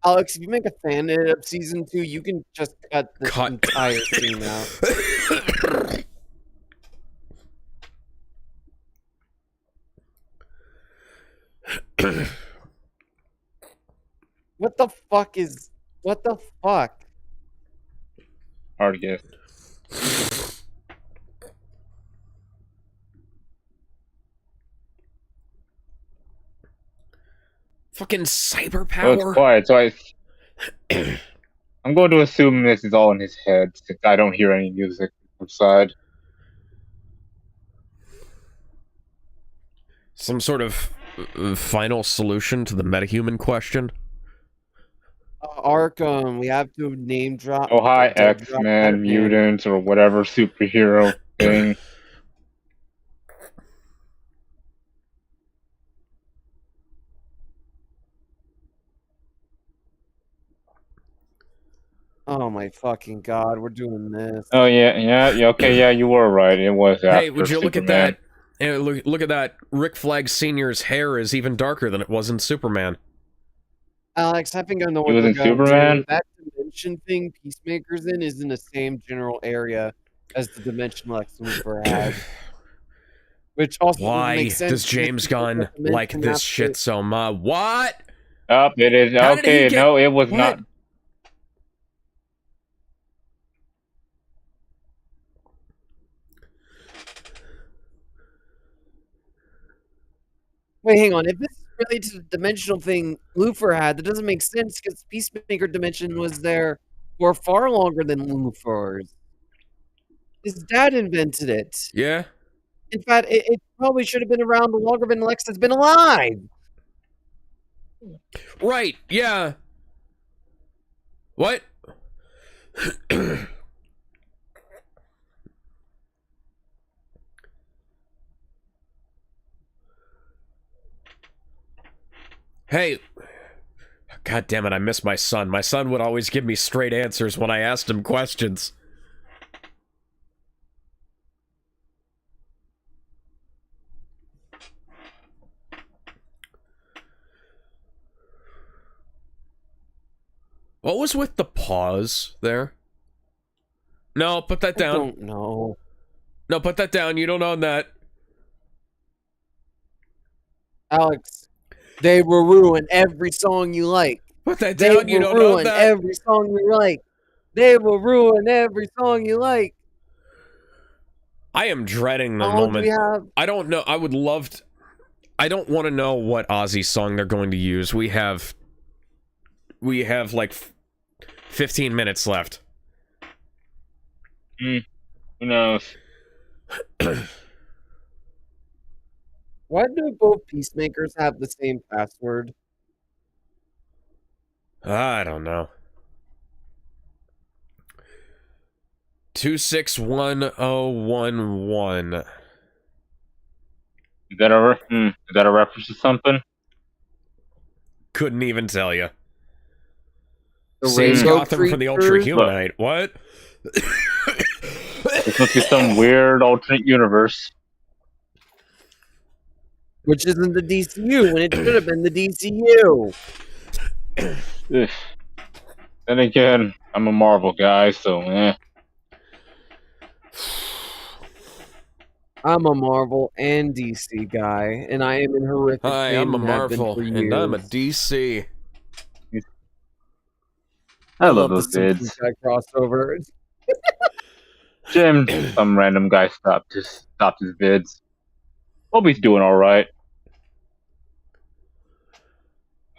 Alex, if you make a fan edit of season 2, you can just cut this entire scene out. What the fuck is... What the fuck? Hard guess. Fucking cyber Oh, power. it's quiet, so I'm going to assume this is all in his head, since I don't hear any music outside. Some sort of final solution to the metahuman question. Arkham, we have to name drop... Oh, hi, drop X-Men, mutants, or whatever superhero thing. Oh my fucking god, we're doing this. Oh, yeah, okay, yeah, you were right. It was after Hey, would you look at Superman. that? Look at that. Rick Flag Sr.'s hair is even darker than it was in Superman. Alex, I think I know He what was they're in going to Superman? do. That dimension thing Peacemaker's in is in the same general area as the dimension Lex Luthor had. Which also Why makes sense does James Gunn like this shit so much? What? Oh, it is. How did he Okay, get- no, it was what? not. Wait, hang on. If this is related to the dimensional thing Luthor had, that doesn't make sense because Peacemaker dimension was there for far longer than Luthor's. His dad invented it. Yeah. In fact, it probably should have been around longer than Lex has been alive. Right. Yeah. What? Hey. God damn it, I miss my son. My son would always give me straight answers when I asked him questions. What was with the pause there? No, put that down. I don't know. No, put that down. You don't own that. Alex, they will ruin every song you like. Put that down. You don't own that. Every song you like. They will ruin every song you like. I am dreading the How long do moment. we have? I don't know. I would love to. I don't want to know what Ozzy song they're going to use. We have like 15 minutes left. Who knows? Why do both Peacemakers have the same password? I don't know. 261011. Is that a reference to something? Couldn't even tell you. The Saves Rainbow Gotham from the Creatures? Ultrahumanite. What? This must be some weird alternate universe. Which isn't the DCU when it should have been the DCU. Ugh. Then again, I'm a Marvel guy, so I'm a Marvel and DC guy, and I am in horrific Hi, pain I'm a and have been Marvel, for and I'm a years. DC. I love the those Simpsons vids. guy crossover. Jim, some random guy stopped his vids. Hope he's doing all right.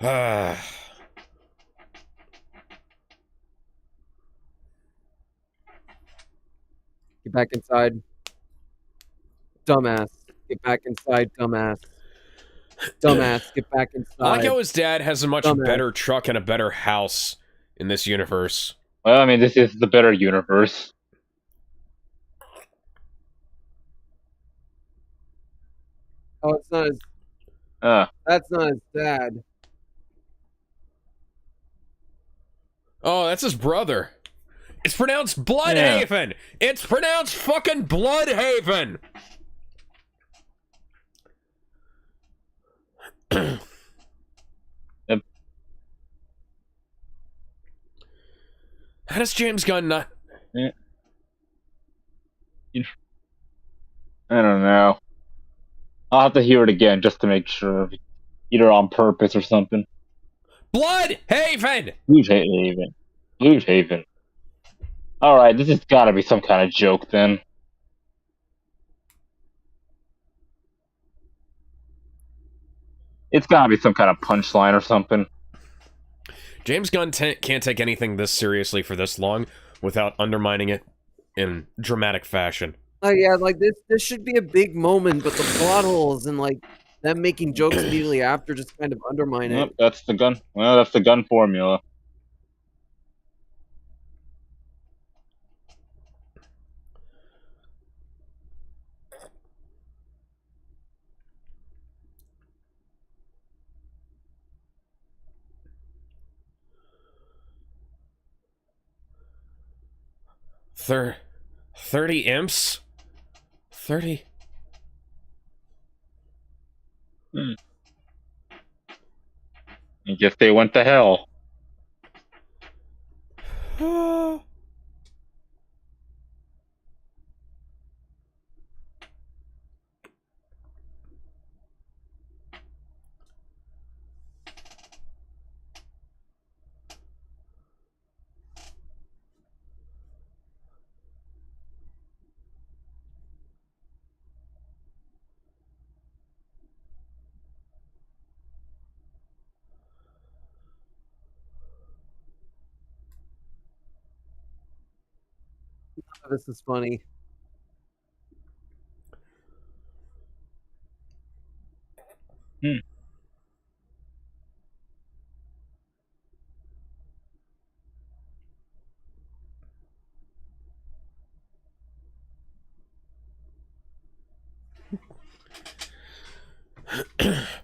Ah. Get back inside. Dumbass. Get back inside, dumbass. Dumbass, get back inside. I like how his dad has a much Dumbass. better truck and a better house in this universe. Well, I mean, this is the better universe. Oh, it's not his. That's not his dad. Oh, that's his brother. It's pronounced Bloodhaven. Yeah. It's pronounced fucking Bloodhaven. Yep. How does James Gunn not? Yeah. I don't know. I'll have to hear it again just to make sure, either on purpose or something. Bloodhaven. Bloodhaven. Bloodhaven. All right, this has got to be some kind of joke then. It's got to be some kind of punchline or something. James Gunn can't take anything this seriously for this long without undermining it in dramatic fashion. Oh yeah, like this should be a big moment, but the plot holes and like them making jokes immediately after just kind of undermine it. That's the gun. Well, that's the gun formula. Thir 30 imps? 30? I guess they went to hell. This is funny.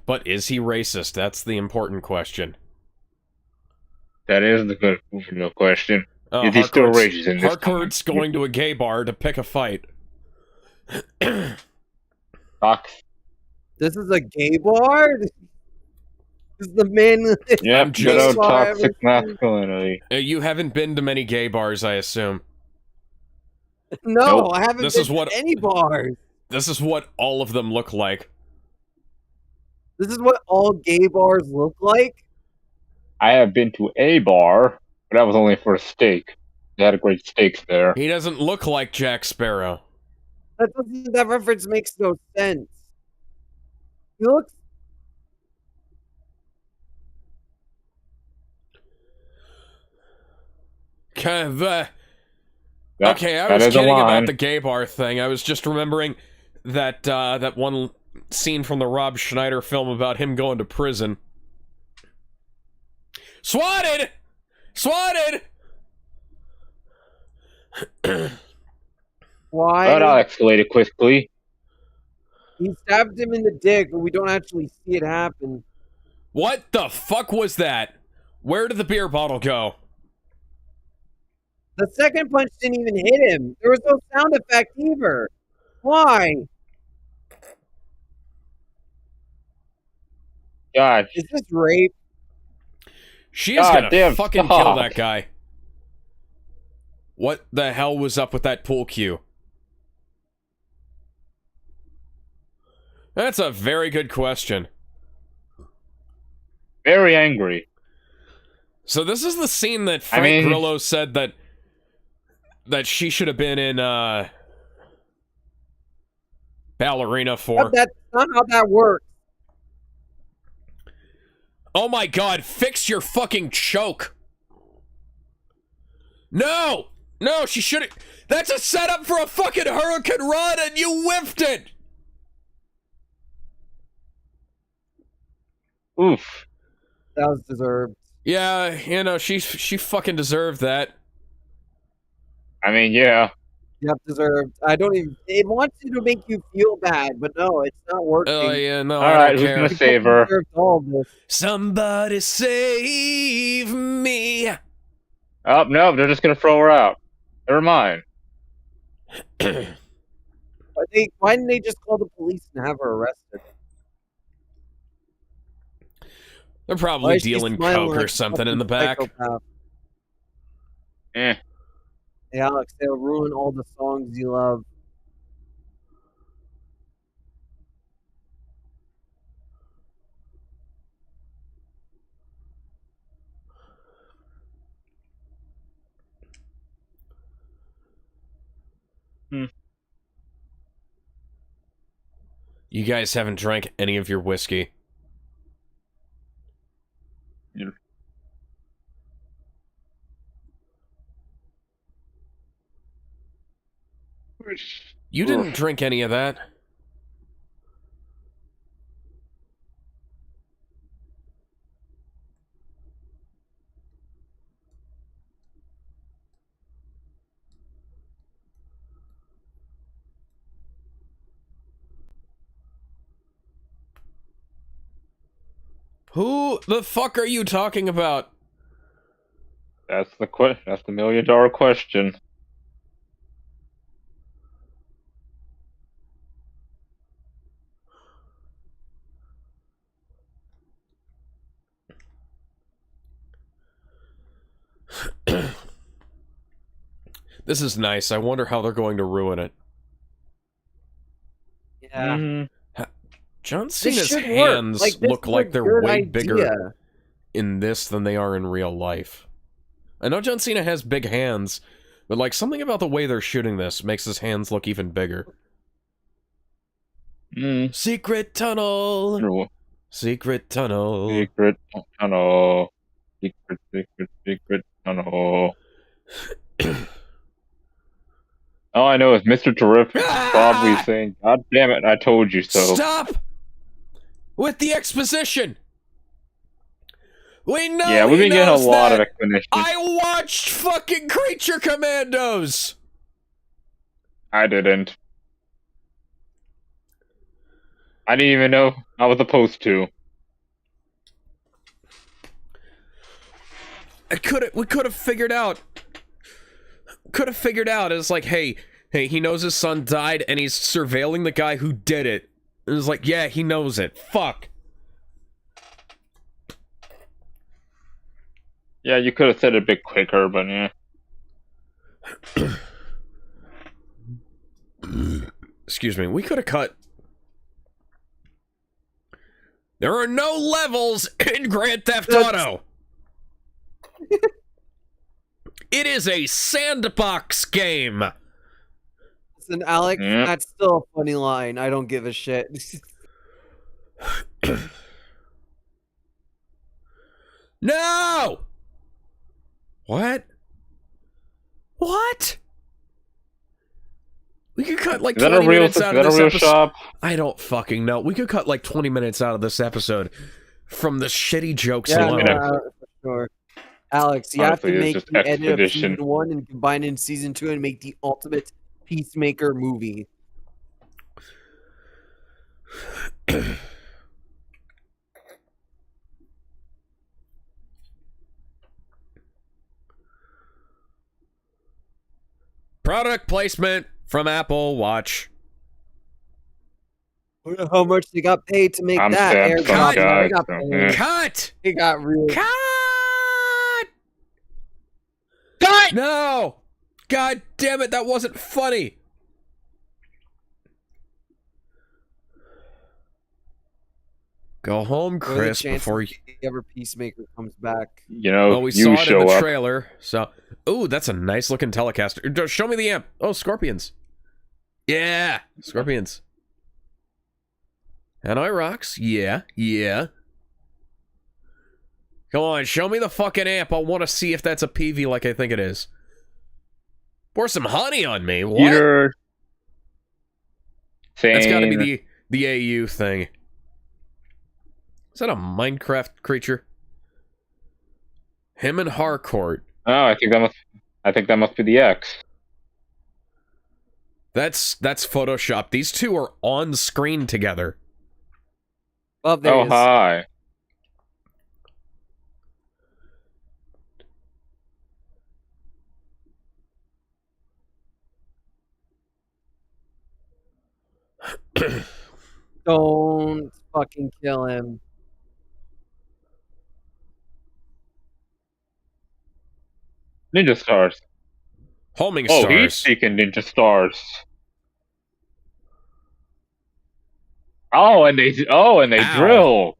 But is he racist? That's the important question. That is the good question. Is he still racist in this Harcourt's going to a gay bar to pick a fight. Fox. This is a gay bar? This is the man... Yep, good old toxic masculinity. You haven't been to many gay bars, I assume. No, Nope. I haven't been to any bars. This is what all of them look like. This is what all gay bars look like? I have been to a bar, but that was only for a steak. They had great steaks there. He doesn't look like Jack Sparrow. That reference makes no sense. He looks... Kind of, okay, I was kidding about the gay bar thing. I was just remembering that that one scene from the Rob Schneider film about him going to prison. Swatted! Swatted! Why? That escalated quickly. He stabbed him in the dick, but we don't actually see it happen. What the fuck was that? Where did the beer bottle go? The second punch didn't even hit him. There was no sound effect either. Why? God. Is this rape? She is gonna fucking kill that guy. What the hell was up with that pool cue? That's a very good question. Very angry. So this is the scene that Frank Grillo said that she should have been in Ballerina for. But that's not how that works. Oh my god, fix your fucking choke. No! No, she shouldn't. That's a setup for a fucking hurricane run and you whiffed it! Oof. That was deserved. Yeah, you know, she fucking deserved that. I mean, yeah. Yep, deserved. I don't even... It wants you to make you feel bad, but no, it's not working. Oh, yeah, no, Alright, who's gonna save her? All of this. Somebody save me! Oh, no, they're just gonna throw her out. Never mind. Why didn't they just call the police and have her arrested? They're probably dealing coke or something in the back. Hey, Alex, they'll ruin all the songs you love. You guys haven't drank any of your whiskey. Yeah. You didn't drink any of that. Who the fuck are you talking about? That's the That's the $1,000,000 question. This is nice. I wonder how they're going to ruin it. Yeah. John Cena's hands look like they're way bigger in this than they are in real life. I know John Cena has big hands, but like something about the way they're shooting this makes his hands look even bigger. Secret tunnel. Secret tunnel. Secret tunnel. Secret tunnel. All I know is Mr. Terrific Ah! probably saying, "God damn it, I told you so." Stop with the exposition. We know Yeah, we've been getting a lot of explanation. I watched fucking Creature Commandos. I didn't. I didn't even know I was supposed to. We could have figured out. It's like, hey, he knows his son died and he's surveilling the guy who did it. And it's like, yeah, he knows it. Fuck. Yeah, you could have said it a bit quicker, but yeah. Excuse me. We could have cut. There are no levels in Grand Theft Auto. It is a sandbox game. Listen, Alex, that's still a funny line. I don't give a shit. No! What? What? We could cut like 20 minutes out of this episode. I don't fucking know. We could cut like 20 minutes out of this episode from the shitty jokes alone. For sure. Alex, you have to make the edit of season 1 and combine it in season 2 and make the ultimate Peacemaker movie. Product placement from Apple Watch. I don't know how much they got paid to make that. Cut! It got real. Cut! No! God damn it, that wasn't funny. Go home, Chris, before ever Peacemaker comes back. You know, well, we saw it in the trailer. So, ooh, that's a nice looking Telecaster. Show me the amp. Oh, Scorpions. Yeah, Scorpions. Hanoi rocks. Yeah. Come on, show me the fucking amp. I want to see if that's a PV like I think it is. Pour some honey on me. What? That's got to be the AU thing. Is that a Minecraft creature? Him and Harcourt. Oh, I think that must be the X. That's Photoshop. These two are on screen together. Oh, there oh hi. Don't fucking kill him. Ninja stars. Homing stars. Oh, he's speaking ninja stars. Oh, and they drill.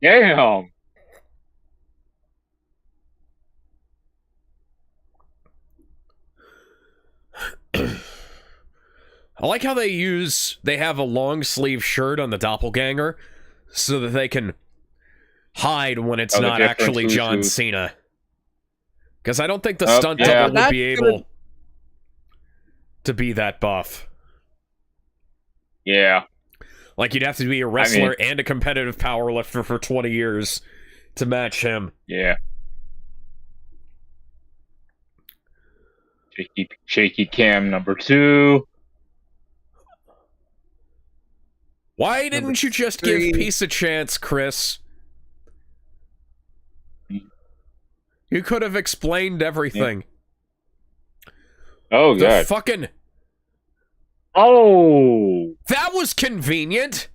Damn. I like how they have a long sleeve shirt on the doppelganger so that they can hide when it's not actually John Cena. Because I don't think the stunt double would be able to be that buff. Yeah. Like, you'd have to be a wrestler and a competitive powerlifter for 20 years to match him. Yeah. Shaky cam number 2. Why didn't you just give Peace a chance, Chris? You could have explained everything. Oh, God. Fucking... Oh! That was convenient!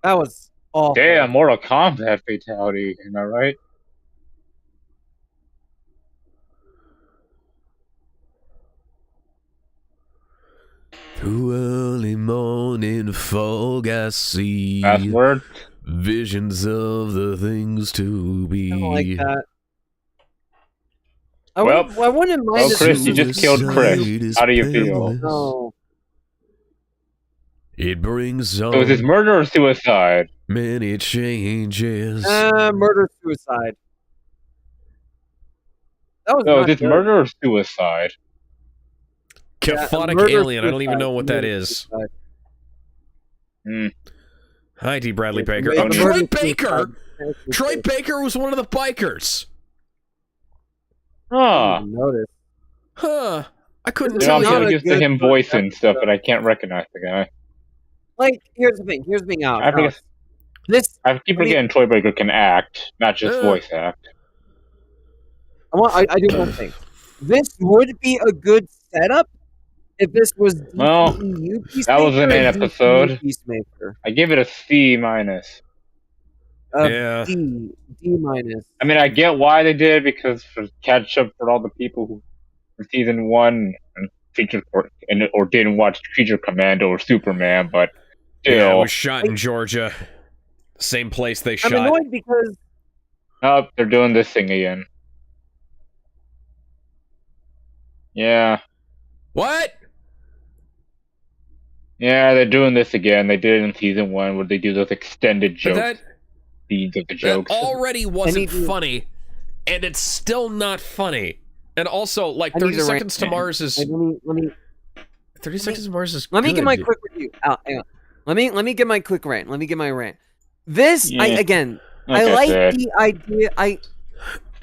That was awful. Damn, Mortal Kombat fatality, am I right? Through early morning fog I see Password? visions of the things to be. I don't like that. I Well, wouldn't mind Chris, you just killed Chris. How do you feel? No. It brings on So is this murder or suicide? many changes. Murder-suicide. That was No, is this murder or suicide? Cataphotic alien. I don't even know what that is. Hi, D. Bradley Baker. Oh, Troy Baker! Troy Baker was one of the bikers. Huh. Huh. I couldn't You know, tell I'm you. so used to him voicing stuff, but I can't recognize the guy. Like, here's the thing. I keep forgetting Troy Baker can act, not just voice act. I do one thing. This would be a good setup if this was DCEU Peacemaker. That was an episode. Peacemaker. I give it a C minus. Yeah. D minus. I mean, I get why they did, because for catch up for all the people who for season 1 and featured or didn't watch Feature Commando or Superman, but still. Yeah, it was shot in Georgia. Same place they shot. I'm annoyed because... Oh, they're doing this thing again. Yeah. What? Yeah, they're doing this again. They did it in season 1 where they do those extended jokes. Feeds of the jokes. That already wasn't funny, and it's still not funny. And also, like, 30 Seconds to Mars is... 30 Seconds to Mars is Let me get my quick review. Hang on. Let me get my quick rant. Let me get my rant. This, I like the idea...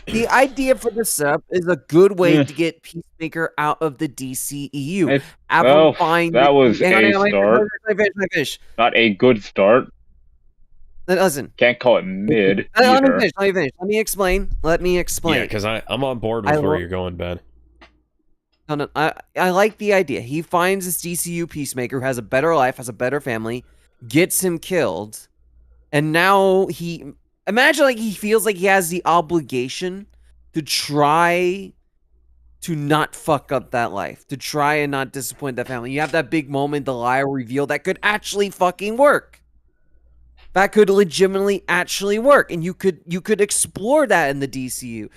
The idea for this setup is a good way to get Peacemaker out of the DCEU. That was a start. Finish. Not a good start. Listen. Can't call it mid. Let me finish. Let me explain. Yeah, because I'm on board with where you're going, Ben. No, I like the idea. He finds this DCU Peacemaker who has a better life, has a better family, gets him killed, and now he... Imagine, like, he feels like he has the obligation to try to not fuck up that life, to try and not disappoint that family. You have that big moment, the lie reveal that could actually fucking work. That could legitimately actually work, and you could explore that in the DCU.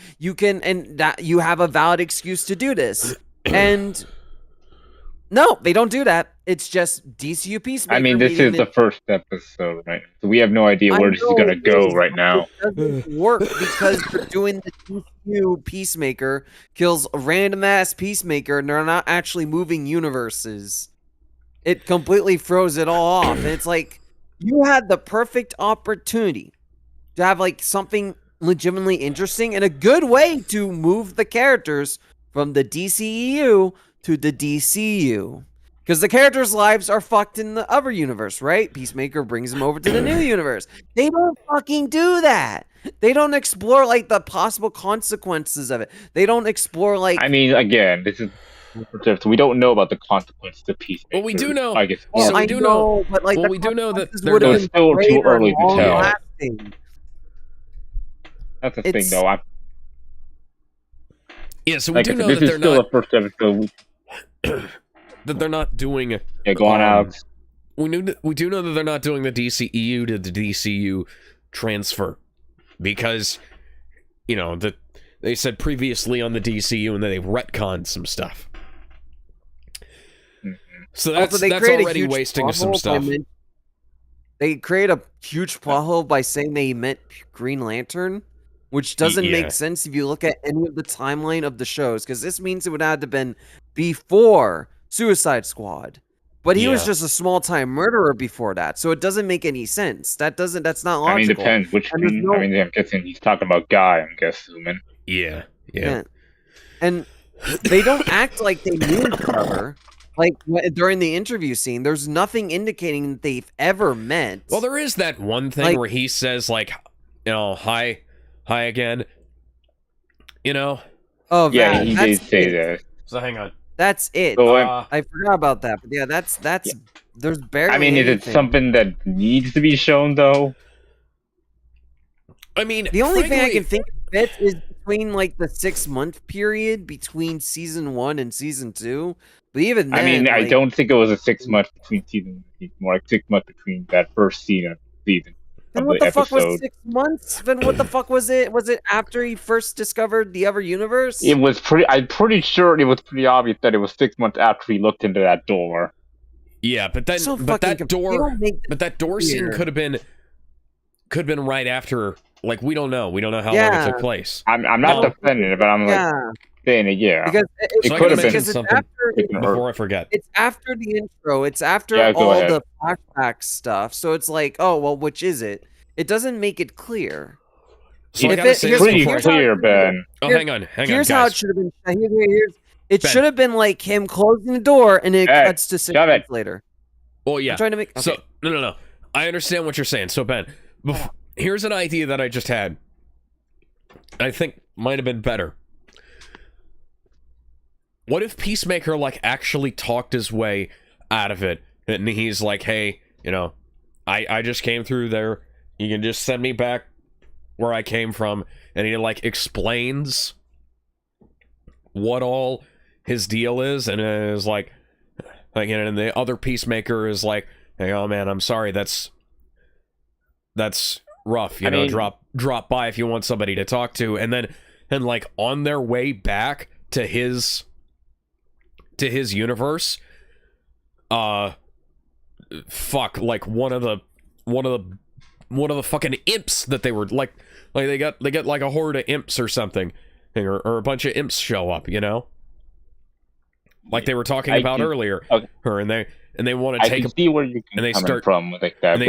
And that you have a valid excuse to do this. And no, they don't do that. It's just DCU Peacemaker. I mean, this is the first episode, right? So we have no idea where this is going to go right now. It doesn't work because they're doing the DCU Peacemaker, kills a random-ass Peacemaker, and they're not actually moving universes. It completely throws it all off. And it's like, you had the perfect opportunity to have, like, something legitimately interesting and a good way to move the characters from the DCEU to the DCU. Because the characters' lives are fucked in the other universe, right? Peacemaker brings them over to the new universe. They don't fucking do that. They don't explore, like, the possible consequences of it. They don't explore, like... I mean, again, this is... So we don't know about the consequences of Peacemaker. Well, we do know. I guess. Well, we do know. But, like, well, we do know that it's still too early to tell. Lasting. That's the thing, though. Yeah, so we do know that they're not... This is still the first episode. That they're not doing... Yeah, go on, Alex. We do know that they're not doing the DCEU to the DCU transfer. Because, you know, they said previously on the DCU and then they retconned some stuff. So that's already wasting some stuff. They create a huge plot hole by saying they meant Green Lantern, which doesn't make sense if you look at any of the timeline of the shows, because this means it would have to have been before Suicide Squad. But he was just a small-time murderer before that, so it doesn't make any sense. That's not logical. I mean, it depends which... I'm guessing he's talking about Guy, I'm guessing. Yeah. And they don't act like they knew each other. Like, during the interview scene, there's nothing indicating that they've ever met. Well, there is that one thing where he says, like, you know, hi again. You know? Oh, yeah, he did say that. So hang on. That's it. So, I forgot about that. But yeah, that's there's barely I mean, is it something that needs to be shown, though? I mean, the only thing I can think of it is between, like, the 6-month period between season 1 and season 2. But even then, I mean, I don't think it was a 6 months between seasons. More like 6 months between that first season. Then what the fuck was 6 months? Then what the fuck was it? Was it after he first discovered the other universe? It was I'm pretty sure it was pretty obvious that it was 6 months after he looked into that door. Yeah, but then, that door scene could have been right after. Like, we don't know. We don't know how long it took place. I'm not defending it, but I'm like, saying it, yeah. Because So could have been because it's something after before I forget. it's after the intro. It's after Yeah, go all ahead. the flashback stuff. So it's like, oh well, which is it? It doesn't make it clear. So I If gotta it- say here's- this Pretty before I... clear, Ben. Oh, hang on, Here's how it guys. should have been. It Ben. should have been like him closing the door, and it Hey, cuts to 6 shut it. months later. Well, yeah. I'm trying to make. So Okay. no. I understand what you're saying. So Ben, here's an idea that I just had. I think might have been better. What if Peacemaker like actually talked his way out of it, and he's like, "Hey, you know, I just came through there. You can just send me back where I came from," and he like explains what all his deal is, and it is like, and the other Peacemaker is like, "Hey, oh man, I'm sorry. That's rough. You know, drop by if you want somebody to talk to." And like on their way back to his universe, fuck, like one of the fucking imps that they were like they get like a horde of imps or something, or a bunch of imps show up, you know, like they were talking about earlier. Okay. And they want to take I can see where you can come from like that.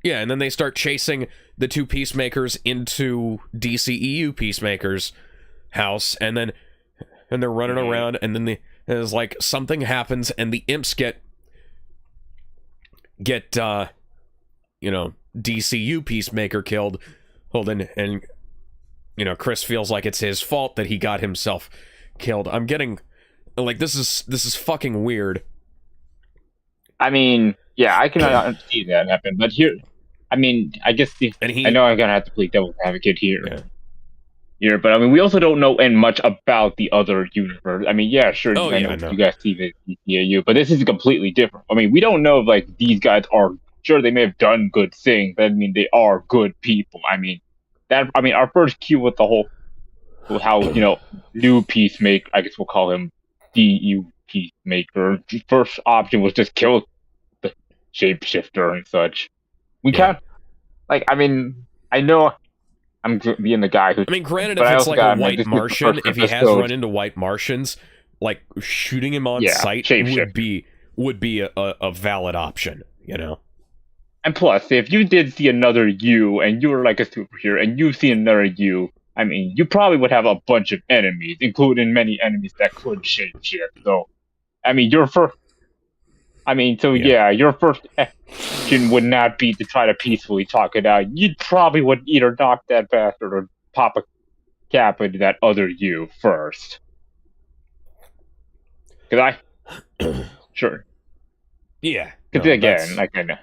Yeah, and then they start chasing the two Peacemakers into DCEU Peacemaker's house, and they're running around, and then it's like something happens, and the imps get DCU Peacemaker killed. And you know, Chris feels like it's his fault that he got himself killed. I'm getting like this is fucking weird. I mean, yeah, I can see that happen, but here, I mean, I guess I know I'm gonna have to play devil's advocate here. Yeah. Here, but I mean, we also don't know much about the other universe. I mean, yeah, sure, Oh, I yeah, know you guys see the DCAU, but this is completely different. I mean, we don't know if like these guys are sure they may have done good things, but I mean, they are good people. I mean, our first cue with the whole how new Peacemaker, I guess we'll call him DU Peacemaker. First option was just kill the shapeshifter and such. We can't I mean, I know I'm being the guy who. I mean, granted, if it's like a white Martian, if he has run into white Martians, like shooting him on sight would be a valid option, you know. And plus, if you did see another you, and you were like a superhero, and you see another you, I mean, you probably would have a bunch of enemies, including many enemies that could shapeshift. So, I mean, your first action would not be to try to peacefully talk it out. You probably would either knock that bastard or pop a cap into that other you first. Sure. Yeah. Because again, I know.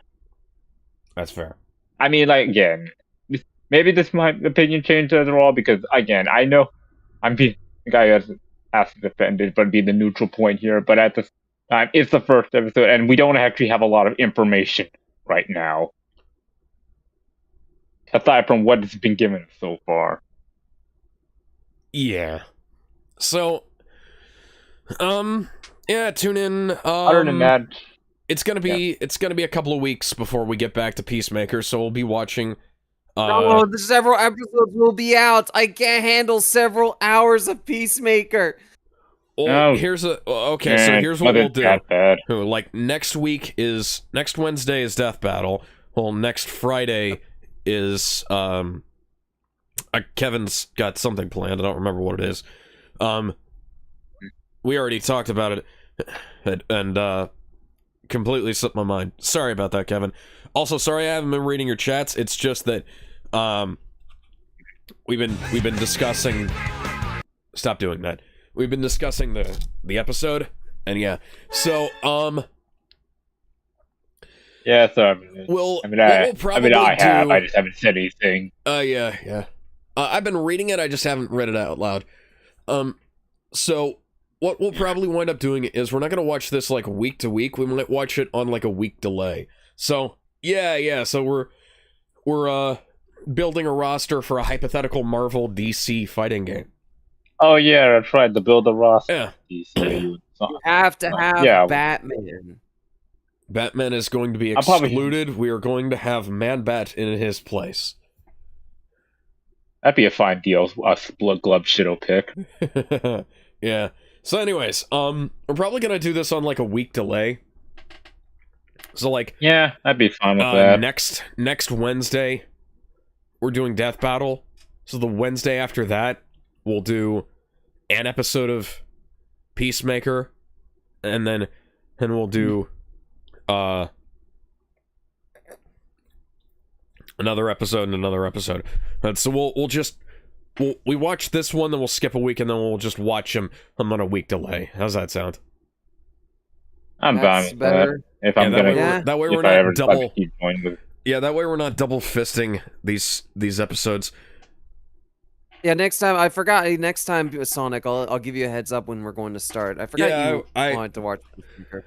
That's fair. I mean, like, again, maybe this my opinion changed overall, because, again, I know I'm being the guy who has to defend it, but be the neutral point here. But at the time, it's the first episode, and we don't actually have a lot of information right now, aside from what has been given so far. Yeah. So, yeah, tune in. Other than that, it's gonna be a couple of weeks before we get back to Peacemaker, so we'll be watching. Several episodes will be out. I can't handle several hours of Peacemaker. Well, here's what we'll do. Like next Wednesday is Death Battle. Well, next Friday is Kevin's got something planned. I don't remember what it is. We already talked about it, and completely slipped my mind. Sorry about that, Kevin. Also, sorry I haven't been reading your chats. It's just that we've been discussing. Stop doing that. We've been discussing the episode, and yeah. So yeah. So I just haven't said anything. Yeah. I've been reading it. I just haven't read it out loud. So what we'll probably wind up doing is we're not gonna watch this like week to week. We might watch it on like a week delay. So yeah. So we're building a roster for a hypothetical Marvel DC fighting game. Oh yeah, that's right. To build a roster. Yeah. You have to have Batman. Batman is going to be excluded. We are going to have Man-Bat in his place. That'd be a fine deal. A split glove shit'll pick. Yeah. So anyways, we're probably gonna do this on like a week delay. So like, yeah, I'd be fine with that. Next Wednesday, we're doing Death Battle. So the Wednesday after that, we'll do an episode of Peacemaker, and then we'll do another episode and another episode. So we watch this one, then we'll skip a week, and then we'll just watch them on a week delay. How's that sound? I'm fine with that. If I'm gonna, that way we're not double. Yeah, that way we're not double fisting these episodes. Yeah, next time I forgot. Next time, Sonic, I'll give you a heads up when we're going to start. I forgot I wanted to watch Peacemaker.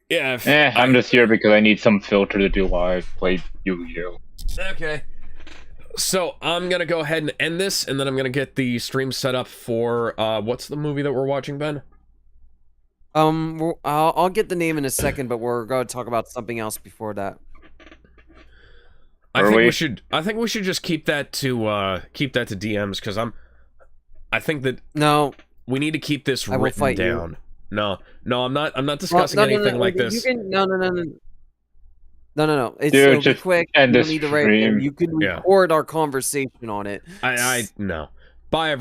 Yeah, I'm just here because I need some filter to do while I play Yu-Gi-Oh. Okay. So I'm gonna go ahead and end this, and then I'm gonna get the stream set up for what's the movie that we're watching, Ben? I'll get the name in a second, but we're going to talk about something else before that. I think we should just keep that to DMs, because I think that we need to keep this written down. No, I'm not discussing anything like this. No. Dude, just quick. end You this don't need to write it. You can record our conversation on it. No. Bye, everyone.